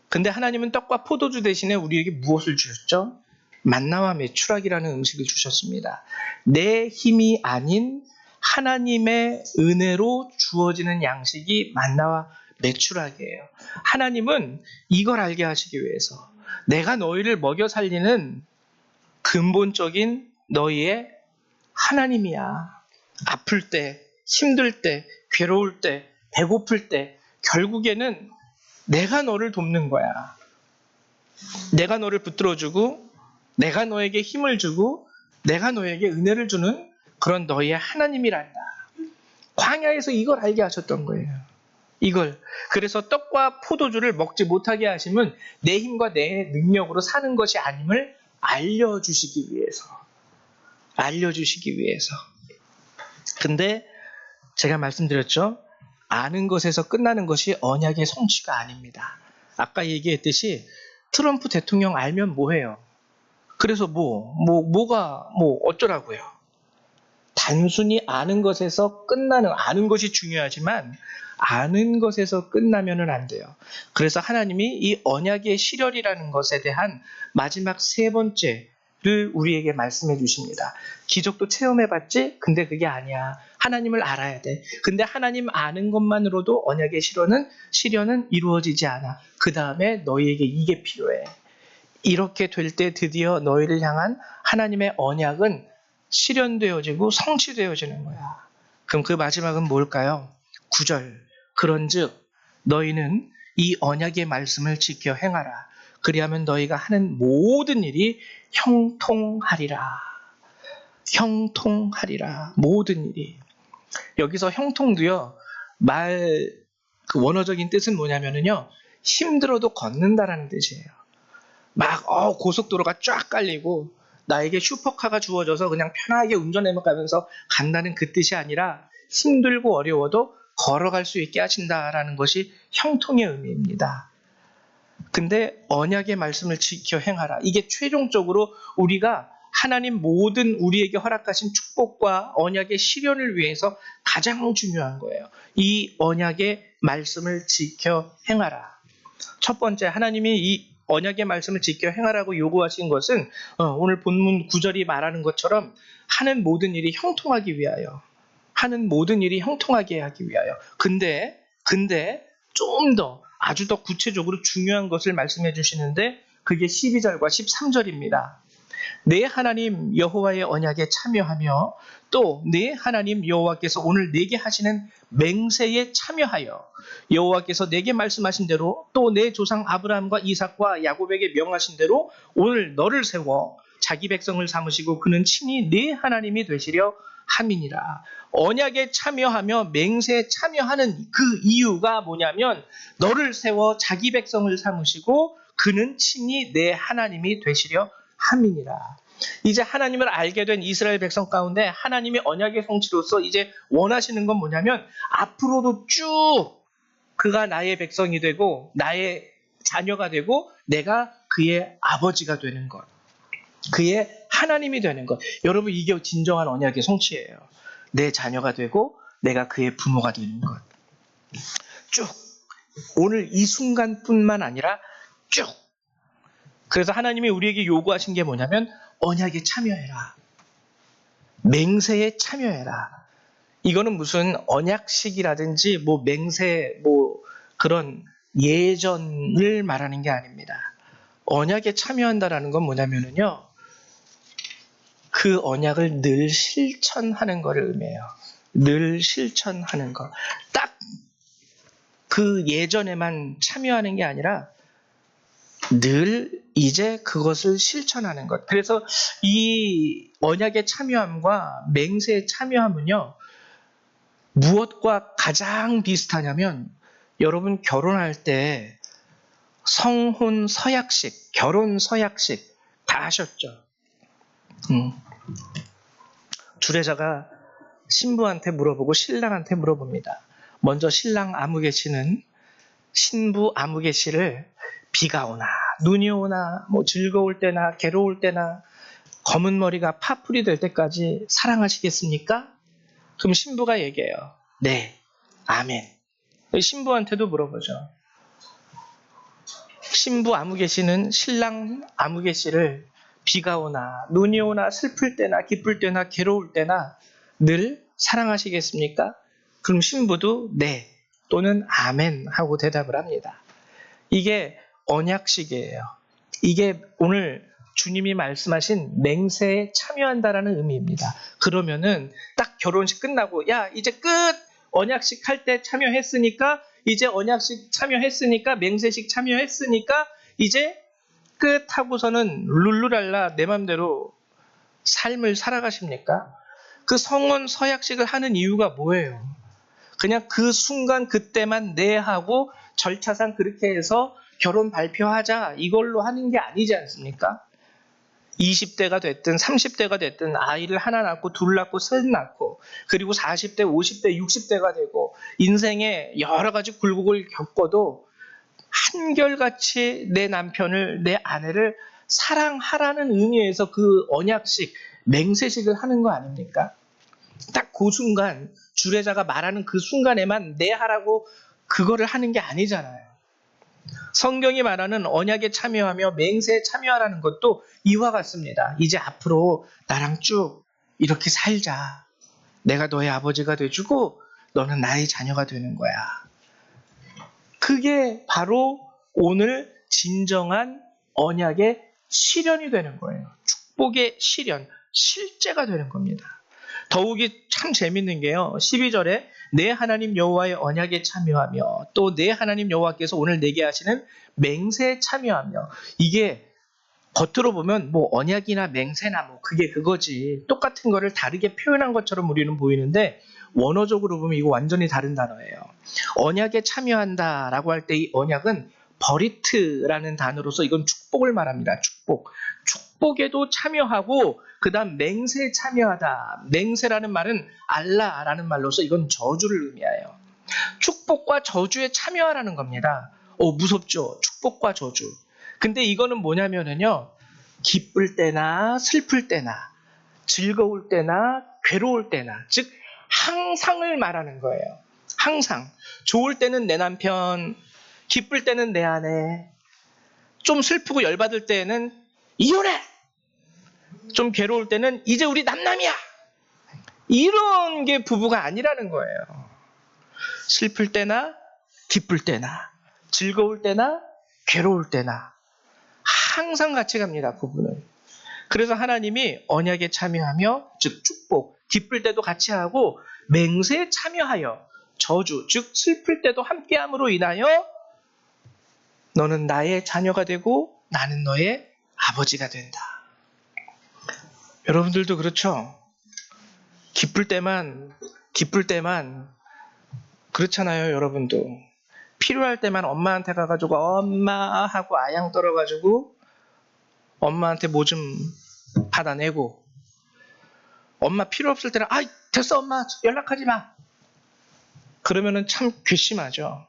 근데 하나님은 떡과 포도주 대신에 우리에게 무엇을 주셨죠? 만나와 메추라기라는 음식을 주셨습니다. 내 힘이 아닌 하나님의 은혜로 주어지는 양식이 만나와 메추라기예요. 하나님은 이걸 알게 하시기 위해서 내가 너희를 먹여 살리는 근본적인 너희의 하나님이야. 아플 때, 힘들 때, 괴로울 때, 배고플 때 결국에는 내가 너를 돕는 거야. 내가 너를 붙들어주고 내가 너에게 힘을 주고 내가 너에게 은혜를 주는 그런 너희의 하나님이란다. 광야에서 이걸 알게 하셨던 거예요. 이걸. 그래서 떡과 포도주를 먹지 못하게 하심은 내 힘과 내 능력으로 사는 것이 아님을 알려주시기 위해서. 알려주시기 위해서. 근데 제가 말씀드렸죠. 아는 것에서 끝나는 것이 언약의 성취가 아닙니다. 아까 얘기했듯이 트럼프 대통령 알면 뭐해요? 그래서 뭐가 어쩌라고요? 단순히 아는 것에서 아는 것이 중요하지만 아는 것에서 끝나면은 안 돼요. 그래서 하나님이 이 언약의 실현이라는 것에 대한 마지막 세 번째를 우리에게 말씀해 주십니다. 기적도 체험해봤지? 근데 그게 아니야. 하나님을 알아야 돼. 근데 하나님 아는 것만으로도 언약의 실현은 이루어지지 않아. 그 다음에 너희에게 이게 필요해. 이렇게 될 때 드디어 너희를 향한 하나님의 언약은 실현되어지고 성취되어지는 거야. 그럼 그 마지막은 뭘까요? 9절. 그런즉 너희는 이 언약의 말씀을 지켜 행하라. 그리하면 너희가 하는 모든 일이 형통하리라. 형통하리라. 모든 일이. 여기서 형통도요. 그 원어적인 뜻은 뭐냐면요. 힘들어도 걷는다라는 뜻이에요. 막 고속도로가 쫙 깔리고 나에게 슈퍼카가 주어져서 그냥 편하게 운전해가면서 간다는 그 뜻이 아니라 힘들고 어려워도 걸어갈 수 있게 하신다라는 것이 형통의 의미입니다. 근데 언약의 말씀을 지켜 행하라. 이게 최종적으로 우리가 하나님 모든 우리에게 허락하신 축복과 언약의 실현을 위해서 가장 중요한 거예요. 이 언약의 말씀을 지켜 행하라. 첫 번째, 하나님이 이 언약의 말씀을 지켜 행하라고 요구하신 것은 오늘 본문 9절이 말하는 것처럼 하는 모든 일이 형통하기 위하여, 하는 모든 일이 형통하게 하기 위하여. 근데 좀 더 아주 더 구체적으로 중요한 것을 말씀해 주시는데 그게 12절과 13절입니다. 내 하나님 여호와의 언약에 참여하며 또 내 하나님 여호와께서 오늘 내게 하시는 맹세에 참여하여 여호와께서 내게 말씀하신 대로 또 내 조상 아브라함과 이삭과 야곱에게 명하신 대로 오늘 너를 세워 자기 백성을 삼으시고 그는 친히 내 하나님이 되시려 함이니라. 언약에 참여하며 맹세에 참여하는 그 이유가 뭐냐면 너를 세워 자기 백성을 삼으시고 그는 친히 내 하나님이 되시려 함이니라. 이제 하나님을 알게 된 이스라엘 백성 가운데 하나님의 언약의 성취로서 이제 원하시는 건 뭐냐면 앞으로도 쭉 그가 나의 백성이 되고 나의 자녀가 되고 내가 그의 아버지가 되는 것, 그의 하나님이 되는 것. 여러분, 이게 진정한 언약의 성취예요. 내 자녀가 되고 내가 그의 부모가 되는 것. 쭉 오늘 이 순간뿐만 아니라 쭉. 그래서 하나님이 우리에게 요구하신 게 뭐냐면 언약에 참여해라. 맹세에 참여해라. 이거는 무슨 언약식이라든지 맹세 그런 예전을 말하는 게 아닙니다. 언약에 참여한다라는 건 뭐냐면요. 그 언약을 늘 실천하는 것을 의미해요. 늘 실천하는 것. 딱 그 예전에만 참여하는 게 아니라 늘 이제 그것을 실천하는 것. 그래서 이 언약의 참여함과 맹세의 참여함은요. 무엇과 가장 비슷하냐면 여러분 결혼할 때 성혼 서약식, 결혼 서약식 다 하셨죠? 주례자가 신부한테 물어보고 신랑한테 물어봅니다. 먼저 신랑 아무개씨는 신부 아무개씨를 비가 오나 눈이 오나 즐거울 때나 괴로울 때나 검은 머리가 파풀이 될 때까지 사랑하시겠습니까? 그럼 신부가 얘기해요. 네, 아멘. 신부한테도 물어보죠. 신부 아무개씨는 신랑 아무개씨를 비가 오나 눈이 오나 슬플 때나 기쁠 때나 괴로울 때나 늘 사랑하시겠습니까? 그럼 신부도 네 또는 아멘 하고 대답을 합니다. 이게 언약식이에요. 이게 오늘 주님이 말씀하신 맹세에 참여한다라는 의미입니다. 그러면은 딱 결혼식 끝나고 야 이제 끝! 언약식 할 때 참여했으니까 이제 언약식 참여했으니까 맹세식 참여했으니까 이제 끝 하고서는 룰루랄라 내 맘대로 삶을 살아가십니까? 그 성혼 서약식을 하는 이유가 뭐예요? 그냥 그 순간 그때만 네 하고 절차상 그렇게 해서 결혼 발표하자 이걸로 하는 게 아니지 않습니까? 20대가 됐든 30대가 됐든 아이를 하나 낳고 둘 낳고 셋 낳고 그리고 40대, 50대, 60대가 되고 인생에 여러 가지 굴곡을 겪어도 한결같이 내 남편을, 내 아내를 사랑하라는 의미에서 그 언약식, 맹세식을 하는 거 아닙니까? 딱 그 순간, 주례자가 말하는 그 순간에만 내 하라고 그거를 하는 게 아니잖아요. 성경이 말하는 언약에 참여하며 맹세에 참여하라는 것도 이와 같습니다. 이제 앞으로 나랑 쭉 이렇게 살자. 내가 너의 아버지가 돼주고 너는 나의 자녀가 되는 거야. 그게 바로 오늘 진정한 언약의 실현이 되는 거예요. 축복의 실현. 실제가 되는 겁니다. 더욱이 참 재밌는 게요. 12절에 내 하나님 여호와의 언약에 참여하며 또 내 하나님 여호와께서 오늘 내게 하시는 맹세에 참여하며, 이게 겉으로 보면 뭐 언약이나 맹세나 뭐 그게 그거지, 똑같은 거를 다르게 표현한 것처럼 우리는 보이는데 원어적으로 보면 이거 완전히 다른 단어예요. 언약에 참여한다라고 할 때 이 언약은 버리트라는 단어로서 이건 축복을 말합니다. 축복에도 참여하고 그 다음 맹세에 참여하다. 맹세라는 말은 알라라는 말로서 이건 저주를 의미해요. 축복과 저주에 참여하라는 겁니다. 무섭죠? 축복과 저주. 근데 이거는 뭐냐면은요, 기쁠 때나 슬플 때나 즐거울 때나 괴로울 때나, 즉 항상을 말하는 거예요. 항상. 좋을 때는 내 남편, 기쁠 때는 내 아내, 좀 슬프고 열받을 때는 이혼해! 좀 괴로울 때는 이제 우리 남남이야! 이런 게 부부가 아니라는 거예요. 슬플 때나 기쁠 때나 즐거울 때나 괴로울 때나 항상 같이 갑니다, 부부는. 그래서 하나님이 언약에 참여하며, 즉 축복, 기쁠 때도 같이 하고 맹세에 참여하여 저주, 즉 슬플 때도 함께함으로 인하여 너는 나의 자녀가 되고 나는 너의 아버지가 된다. 여러분들도 그렇죠? 기쁠 때만 그렇잖아요. 여러분도 필요할 때만 엄마한테 가가지고 엄마 하고 아양 떨어가지고 엄마한테 뭐 좀 받아내고, 엄마 필요 없을 때는 됐어 엄마 연락하지 마, 그러면은 참 괘씸하죠.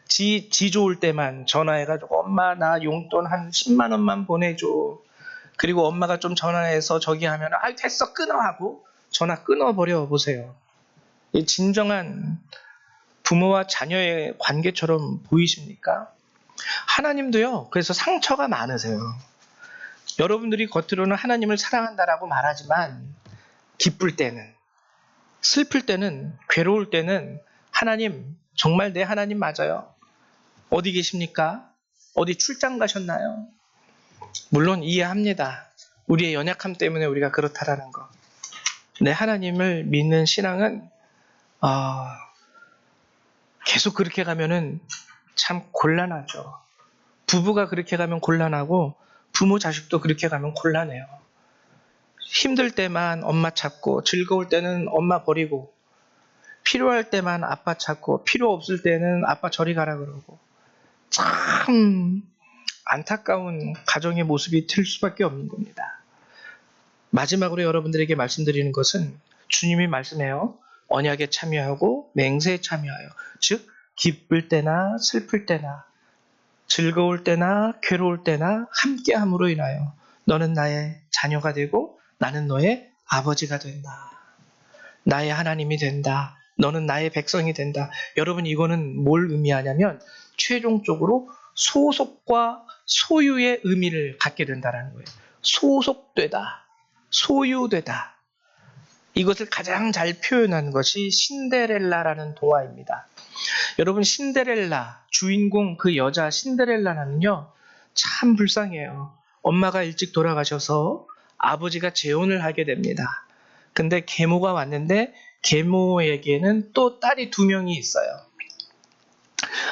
지 좋을 때만 전화해가지고 엄마 나 용돈 한 10만 원만 보내줘. 그리고 엄마가 좀 전화해서 저기 하면 됐어 끊어 하고 전화 끊어버려 보세요. 이 진정한 부모와 자녀의 관계처럼 보이십니까? 하나님도요. 그래서 상처가 많으세요. 여러분들이 겉으로는 하나님을 사랑한다라고 말하지만 기쁠 때는, 슬플 때는, 괴로울 때는 하나님, 정말 내 하나님 맞아요? 어디 계십니까? 어디 출장 가셨나요? 물론 이해합니다. 우리의 연약함 때문에 우리가 그렇다라는 거. 내 하나님을 믿는 신앙은 계속 그렇게 가면은 참 곤란하죠. 부부가 그렇게 가면 곤란하고 부모 자식도 그렇게 가면 곤란해요. 힘들 때만 엄마 찾고 즐거울 때는 엄마 버리고 필요할 때만 아빠 찾고 필요 없을 때는 아빠 저리 가라 그러고, 참 안타까운 가정의 모습이 될 수밖에 없는 겁니다. 마지막으로 여러분들에게 말씀드리는 것은 주님이 말씀해요. 언약에 참여하고 맹세에 참여하여, 즉 기쁠 때나 슬플 때나 즐거울 때나 괴로울 때나 함께함으로 인하여 너는 나의 자녀가 되고 나는 너의 아버지가 된다. 나의 하나님이 된다. 너는 나의 백성이 된다. 여러분, 이거는 뭘 의미하냐면 최종적으로 소속과 소유의 의미를 갖게 된다는 거예요. 소속되다, 소유되다. 이것을 가장 잘 표현한 것이 신데렐라라는 동화입니다. 여러분, 신데렐라, 주인공 그 여자 신데렐라는요, 참 불쌍해요. 엄마가 일찍 돌아가셔서 아버지가 재혼을 하게 됩니다. 근데 계모가 왔는데 계모에게는 또 딸이 2명이 있어요.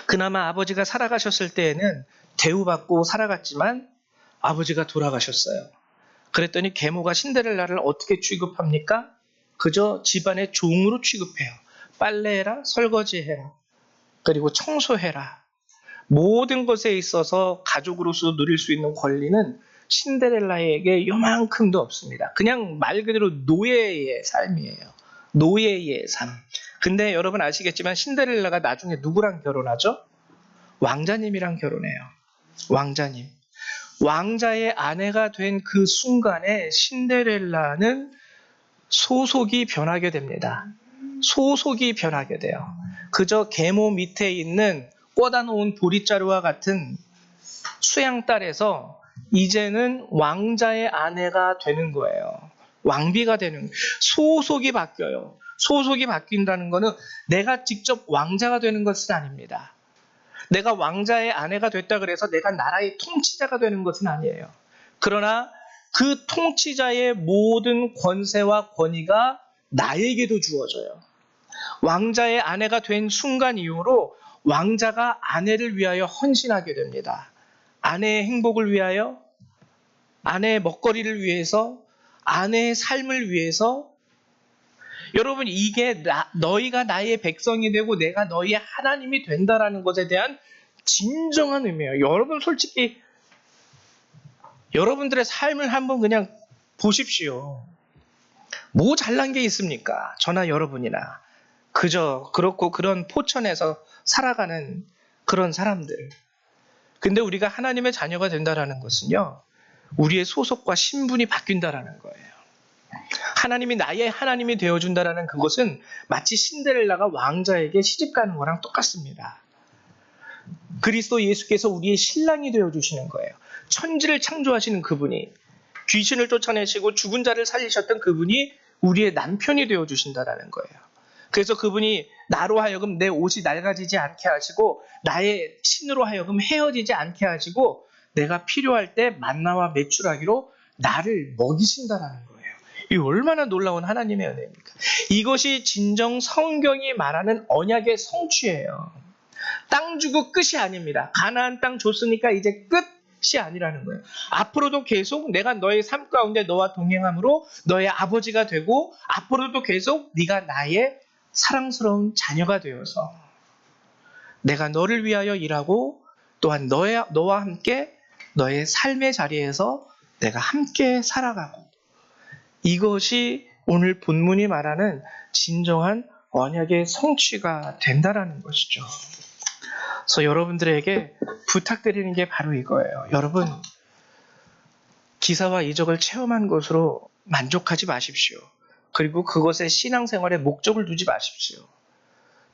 그나마 아버지가 살아가셨을 때에는 대우받고 살아갔지만 아버지가 돌아가셨어요. 그랬더니 계모가 신데렐라를 어떻게 취급합니까? 그저 집안의 종으로 취급해요. 빨래해라, 설거지해라, 그리고 청소해라. 모든 것에 있어서 가족으로서 누릴 수 있는 권리는 신데렐라에게 요만큼도 없습니다. 그냥 말 그대로 노예의 삶이에요. 노예의 삶. 근데 여러분 아시겠지만 신데렐라가 나중에 누구랑 결혼하죠? 왕자님이랑 결혼해요. 왕자님. 왕자의 아내가 된 그 순간에 신데렐라는 소속이 변하게 됩니다. 소속이 변하게 돼요. 그저 계모 밑에 있는 꽂아 놓은 보릿자루와 같은 수양딸에서 이제는 왕자의 아내가 되는 거예요. 왕비가 되는 거예요. 소속이 바뀌어요. 소속이 바뀐다는 것은 내가 직접 왕자가 되는 것은 아닙니다. 내가 왕자의 아내가 됐다 그래서 내가 나라의 통치자가 되는 것은 아니에요. 그러나 그 통치자의 모든 권세와 권위가 나에게도 주어져요. 왕자의 아내가 된 순간 이후로 왕자가 아내를 위하여 헌신하게 됩니다. 아내의 행복을 위하여, 아내의 먹거리를 위해서, 아내의 삶을 위해서. 여러분, 이게 너희가 나의 백성이 되고 내가 너희의 하나님이 된다라는 것에 대한 진정한 의미예요. 여러분, 솔직히 여러분들의 삶을 한번 그냥 보십시오. 뭐 잘난 게 있습니까? 저나 여러분이나. 그저 그렇고 그런 포천에서 살아가는 그런 사람들. 근데 우리가 하나님의 자녀가 된다라는 것은요, 우리의 소속과 신분이 바뀐다라는 거예요. 하나님이 나의 하나님이 되어준다라는 그것은 마치 신데렐라가 왕자에게 시집가는 거랑 똑같습니다. 그리스도 예수께서 우리의 신랑이 되어주시는 거예요. 천지를 창조하시는 그분이, 귀신을 쫓아내시고 죽은 자를 살리셨던 그분이 우리의 남편이 되어주신다라는 거예요. 그래서 그분이 나로 하여금 내 옷이 낡아지지 않게 하시고 나의 신으로 하여금 헤어지지 않게 하시고 내가 필요할 때 만나와 매출하기로 나를 먹이신다라는 거예요. 이 얼마나 놀라운 하나님의 은혜입니까? 이것이 진정 성경이 말하는 언약의 성취예요. 땅 주고 끝이 아닙니다. 가나안 땅 줬으니까 이제 끝이 아니라는 거예요. 앞으로도 계속 내가 너의 삶 가운데 너와 동행함으로 너의 아버지가 되고 앞으로도 계속 네가 나의 사랑스러운 자녀가 되어서 내가 너를 위하여 일하고 또한 너와 함께 너의 삶의 자리에서 내가 함께 살아가고, 이것이 오늘 본문이 말하는 진정한 언약의 성취가 된다라는 것이죠. 그래서 여러분들에게 부탁드리는 게 바로 이거예요. 여러분, 기사와 이적을 체험한 것으로 만족하지 마십시오. 그리고 그것에 신앙생활의 목적을 두지 마십시오.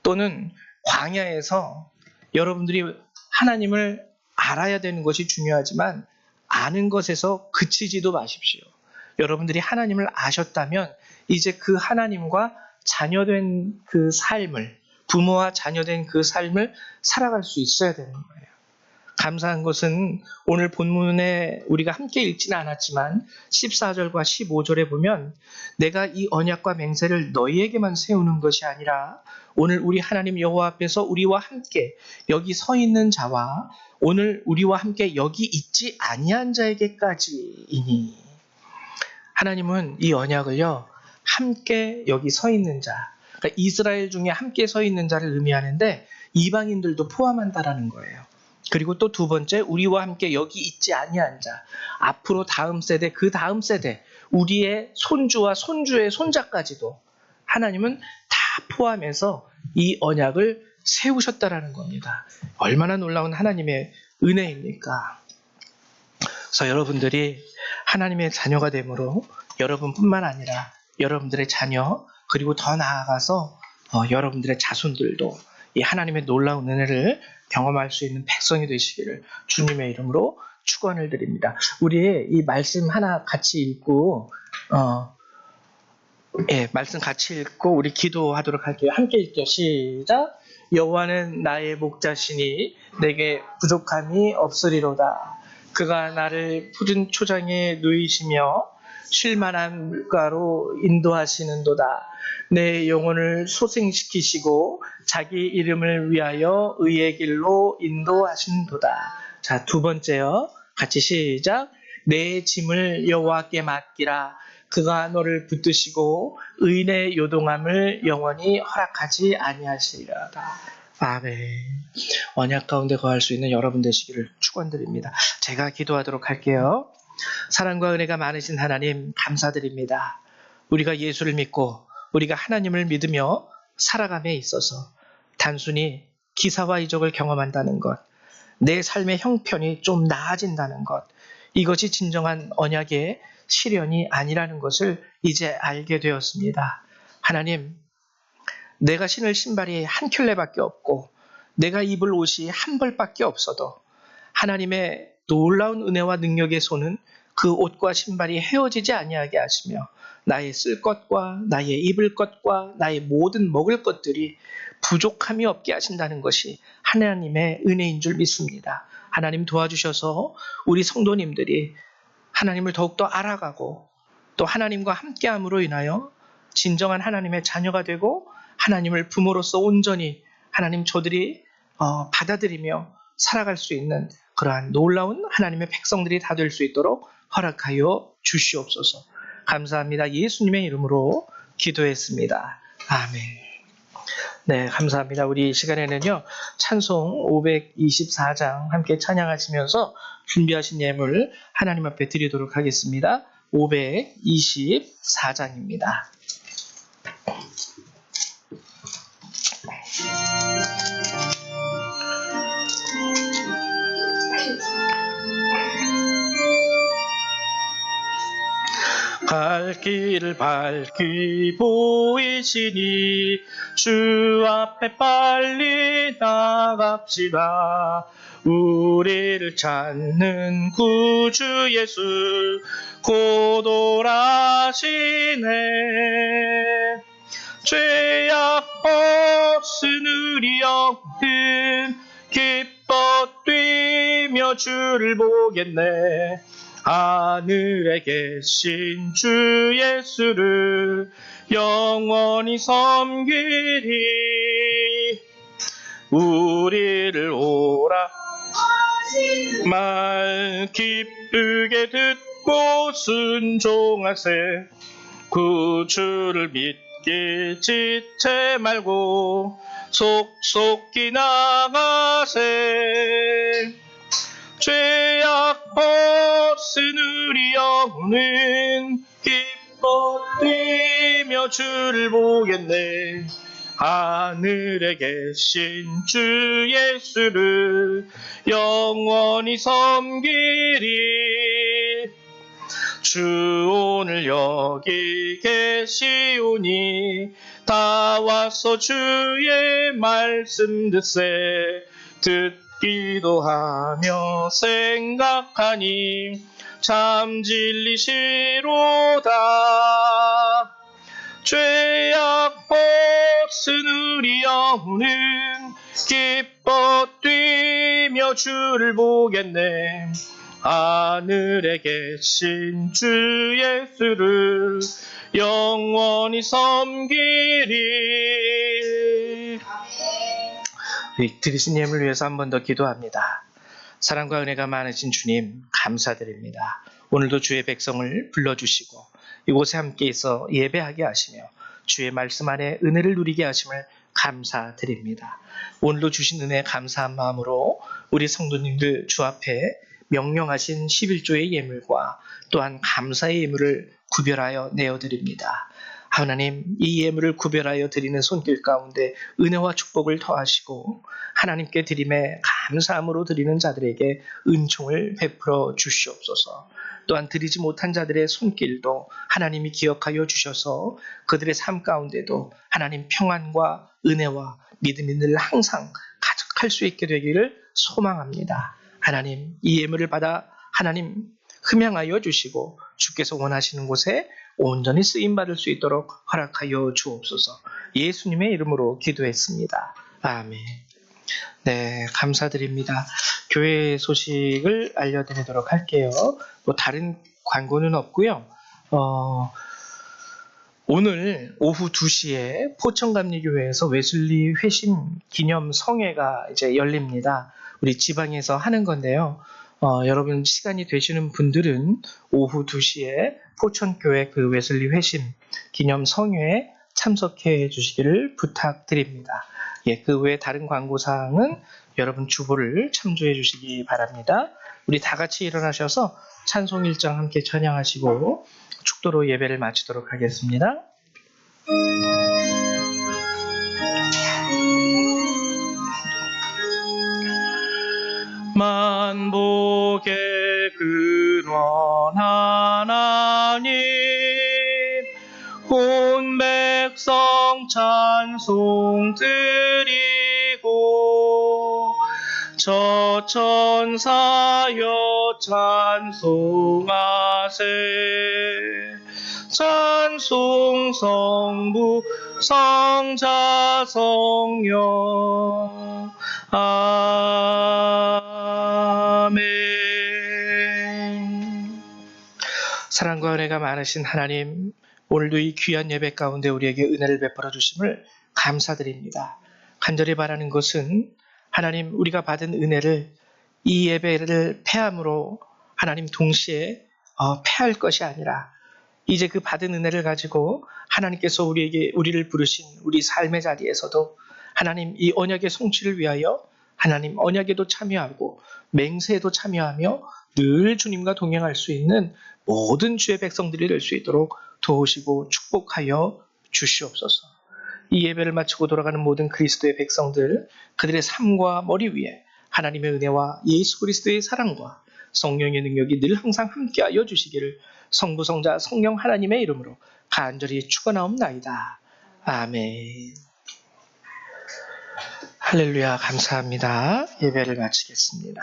또는 광야에서 여러분들이 하나님을 알아야 되는 것이 중요하지만 아는 것에서 그치지도 마십시오. 여러분들이 하나님을 아셨다면 이제 그 하나님과 자녀된 그 삶을, 부모와 자녀된 그 삶을 살아갈 수 있어야 되는 거예요. 감사한 것은 오늘 본문에 우리가 함께 읽지는 않았지만 14절과 15절에 보면 내가 이 언약과 맹세를 너희에게만 세우는 것이 아니라 오늘 우리 하나님 여호와 앞에서 우리와 함께 여기 서 있는 자와 오늘 우리와 함께 여기 있지 아니한 자에게까지이니, 하나님은 이 언약을요 함께 여기 서 있는 자, 그러니까 이스라엘 중에 함께 서 있는 자를 의미하는데 이방인들도 포함한다라는 거예요. 그리고 또 두 번째, 우리와 함께 여기 있지 아니한 자, 앞으로 다음 세대, 그 다음 세대, 우리의 손주와 손주의 손자까지도 하나님은 다 포함해서 이 언약을 세우셨다라는 겁니다. 얼마나 놀라운 하나님의 은혜입니까? 그래서 여러분들이 하나님의 자녀가 되므로 여러분뿐만 아니라 여러분들의 자녀, 그리고 더 나아가서 여러분들의 자손들도 이 하나님의 놀라운 은혜를 경험할 수 있는 백성이 되시기를 주님의 이름으로 축원을 드립니다. 우리 이 말씀 하나 같이 읽고 말씀 같이 읽고 우리 기도하도록 할게요. 함께 읽죠. 시작. 여호와는 나의 목자시니 내게 부족함이 없으리로다. 그가 나를 푸른 초장에 누이시며 쉴만한 물가로 인도하시는도다. 내 영혼을 소생시키시고 자기 이름을 위하여 의의 길로 인도하신도다. 자, 두 번째요. 같이 시작. 내 짐을 여호와께 맡기라. 그가 너를 붙드시고 의인의 요동함을 영원히 허락하지 아니하시리로다. 아멘. 언약 가운데 거할 수 있는 여러분 되시기를 축원드립니다. 제가 기도하도록 할게요. 사랑과 은혜가 많으신 하나님 감사드립니다. 우리가 예수를 믿고 우리가 하나님을 믿으며 살아감에 있어서 단순히 기사와 이적을 경험한다는 것, 내 삶의 형편이 좀 나아진다는 것, 이것이 진정한 언약의 실현이 아니라는 것을 이제 알게 되었습니다. 하나님, 내가 신을 신발이 한 켤레밖에 없고 내가 입을 옷이 한 벌밖에 없어도 하나님의 놀라운 은혜와 능력의 손은 그 옷과 신발이 헤어지지 아니하게 하시며 나의 쓸 것과 나의 입을 것과 나의 모든 먹을 것들이 부족함이 없게 하신다는 것이 하나님의 은혜인 줄 믿습니다. 하나님 도와주셔서 우리 성도님들이 하나님을 더욱더 알아가고 또 하나님과 함께함으로 인하여 진정한 하나님의 자녀가 되고 하나님을 부모로서 온전히 하나님 저들이 받아들이며 살아갈 수 있는 그러한 놀라운 하나님의 백성들이 다 될 수 있도록 허락하여 주시옵소서. 감사합니다. 예수님의 이름으로 기도했습니다. 아멘. 네, 감사합니다. 우리 이 시간에는요, 찬송 524장 함께 찬양하시면서 준비하신 예물 하나님 앞에 드리도록 하겠습니다. 524장입니다. 갈 길을 밝히 보이시니 주 앞에 빨리 나갑시다. 우리를 찾는 구주 예수 곧 오라시네. 죄악 벗은 우리 영혼 기뻐 뛰며 주를 보겠네. 하늘에 계신 주 예수를 영원히 섬기리. 우리를 오라 말 기쁘게 듣고 순종하세. 구주를 믿기 지체 말고 속속히 나가세. 죄악 벗은 우리 영혼은 기뻐 뛰며 주를 보겠네. 하늘에 계신 주 예수를 영원히 섬기리. 주 오늘 여기 계시오니 다 와서 주의 말씀 듣세. 듣기도 하며 생각하니 참 진리시로다. 죄악 벗은 우리 영혼은 기뻐 뛰며 주를 보겠네. 하늘에 계신 주 예수를 영원히 섬기리. 들으신 예물 위해서 한 번 더 기도합니다. 사랑과 은혜가 많으신 주님 감사드립니다. 오늘도 주의 백성을 불러주시고 이곳에 함께 있어 예배하게 하시며 주의 말씀 안에 은혜를 누리게 하심을 감사드립니다. 오늘도 주신 은혜 감사한 마음으로 우리 성도님들 주 앞에 명령하신 11조의 예물과 또한 감사의 예물을 구별하여 내어드립니다. 하나님, 이 예물을 구별하여 드리는 손길 가운데 은혜와 축복을 더하시고 하나님께 드림에 감사함으로 드리는 자들에게 은총을 베풀어 주시옵소서. 또한 드리지 못한 자들의 손길도 하나님이 기억하여 주셔서 그들의 삶 가운데도 하나님 평안과 은혜와 믿음이 늘 항상 가득할 수 있게 되기를 소망합니다. 하나님, 이 예물을 받아 하나님 흠양하여 주시고 주께서 원하시는 곳에 온전히 쓰임받을 수 있도록 허락하여 주옵소서. 예수님의 이름으로 기도했습니다. 아멘. 네, 감사드립니다. 교회 소식을 알려드리도록 할게요. 뭐 다른 광고는 없고요. 오늘 오후 2시에 포천감리교회에서 웨슬리 회심 기념 성회가 이제 열립니다. 우리 지방에서 하는 건데요. 여러분 시간이 되시는 분들은 오후 2시에 포천교회 그 웨슬리 회심 기념 성회에 참석해 주시기를 부탁드립니다. 예, 그 외에 다른 광고사항은 여러분 주보를 참조해 주시기 바랍니다. 우리 다 같이 일어나셔서 찬송 1장 함께 찬양하시고 축도로 예배를 마치도록 하겠습니다. 만복의 근원 하나님 온 백성 찬송 드리고 저 천사여 찬송하세. 찬송 성부 성자 성령 아멘. 사랑과 은혜가 많으신 하나님, 오늘도 이 귀한 예배 가운데 우리에게 은혜를 베풀어 주심을 감사드립니다. 간절히 바라는 것은 하나님, 우리가 받은 은혜를 이 예배를 패함으로 하나님 동시에 패할 것이 아니라 이제 그 받은 은혜를 가지고 하나님께서 우리를 부르신 우리 삶의 자리에서도 하나님 이 언약의 성취를 위하여 하나님 언약에도 참여하고 맹세에도 참여하며 늘 주님과 동행할 수 있는 모든 주의 백성들이 될 수 있도록 도우시고 축복하여 주시옵소서. 이 예배를 마치고 돌아가는 모든 그리스도의 백성들, 그들의 삶과 머리 위에 하나님의 은혜와 예수 그리스도의 사랑과 성령의 능력이 늘 항상 함께하여 주시기를 성부, 성자, 성령 하나님의 이름으로 간절히 축원하옵나이다. 아멘. 할렐루야, 감사합니다. 예배를 마치겠습니다.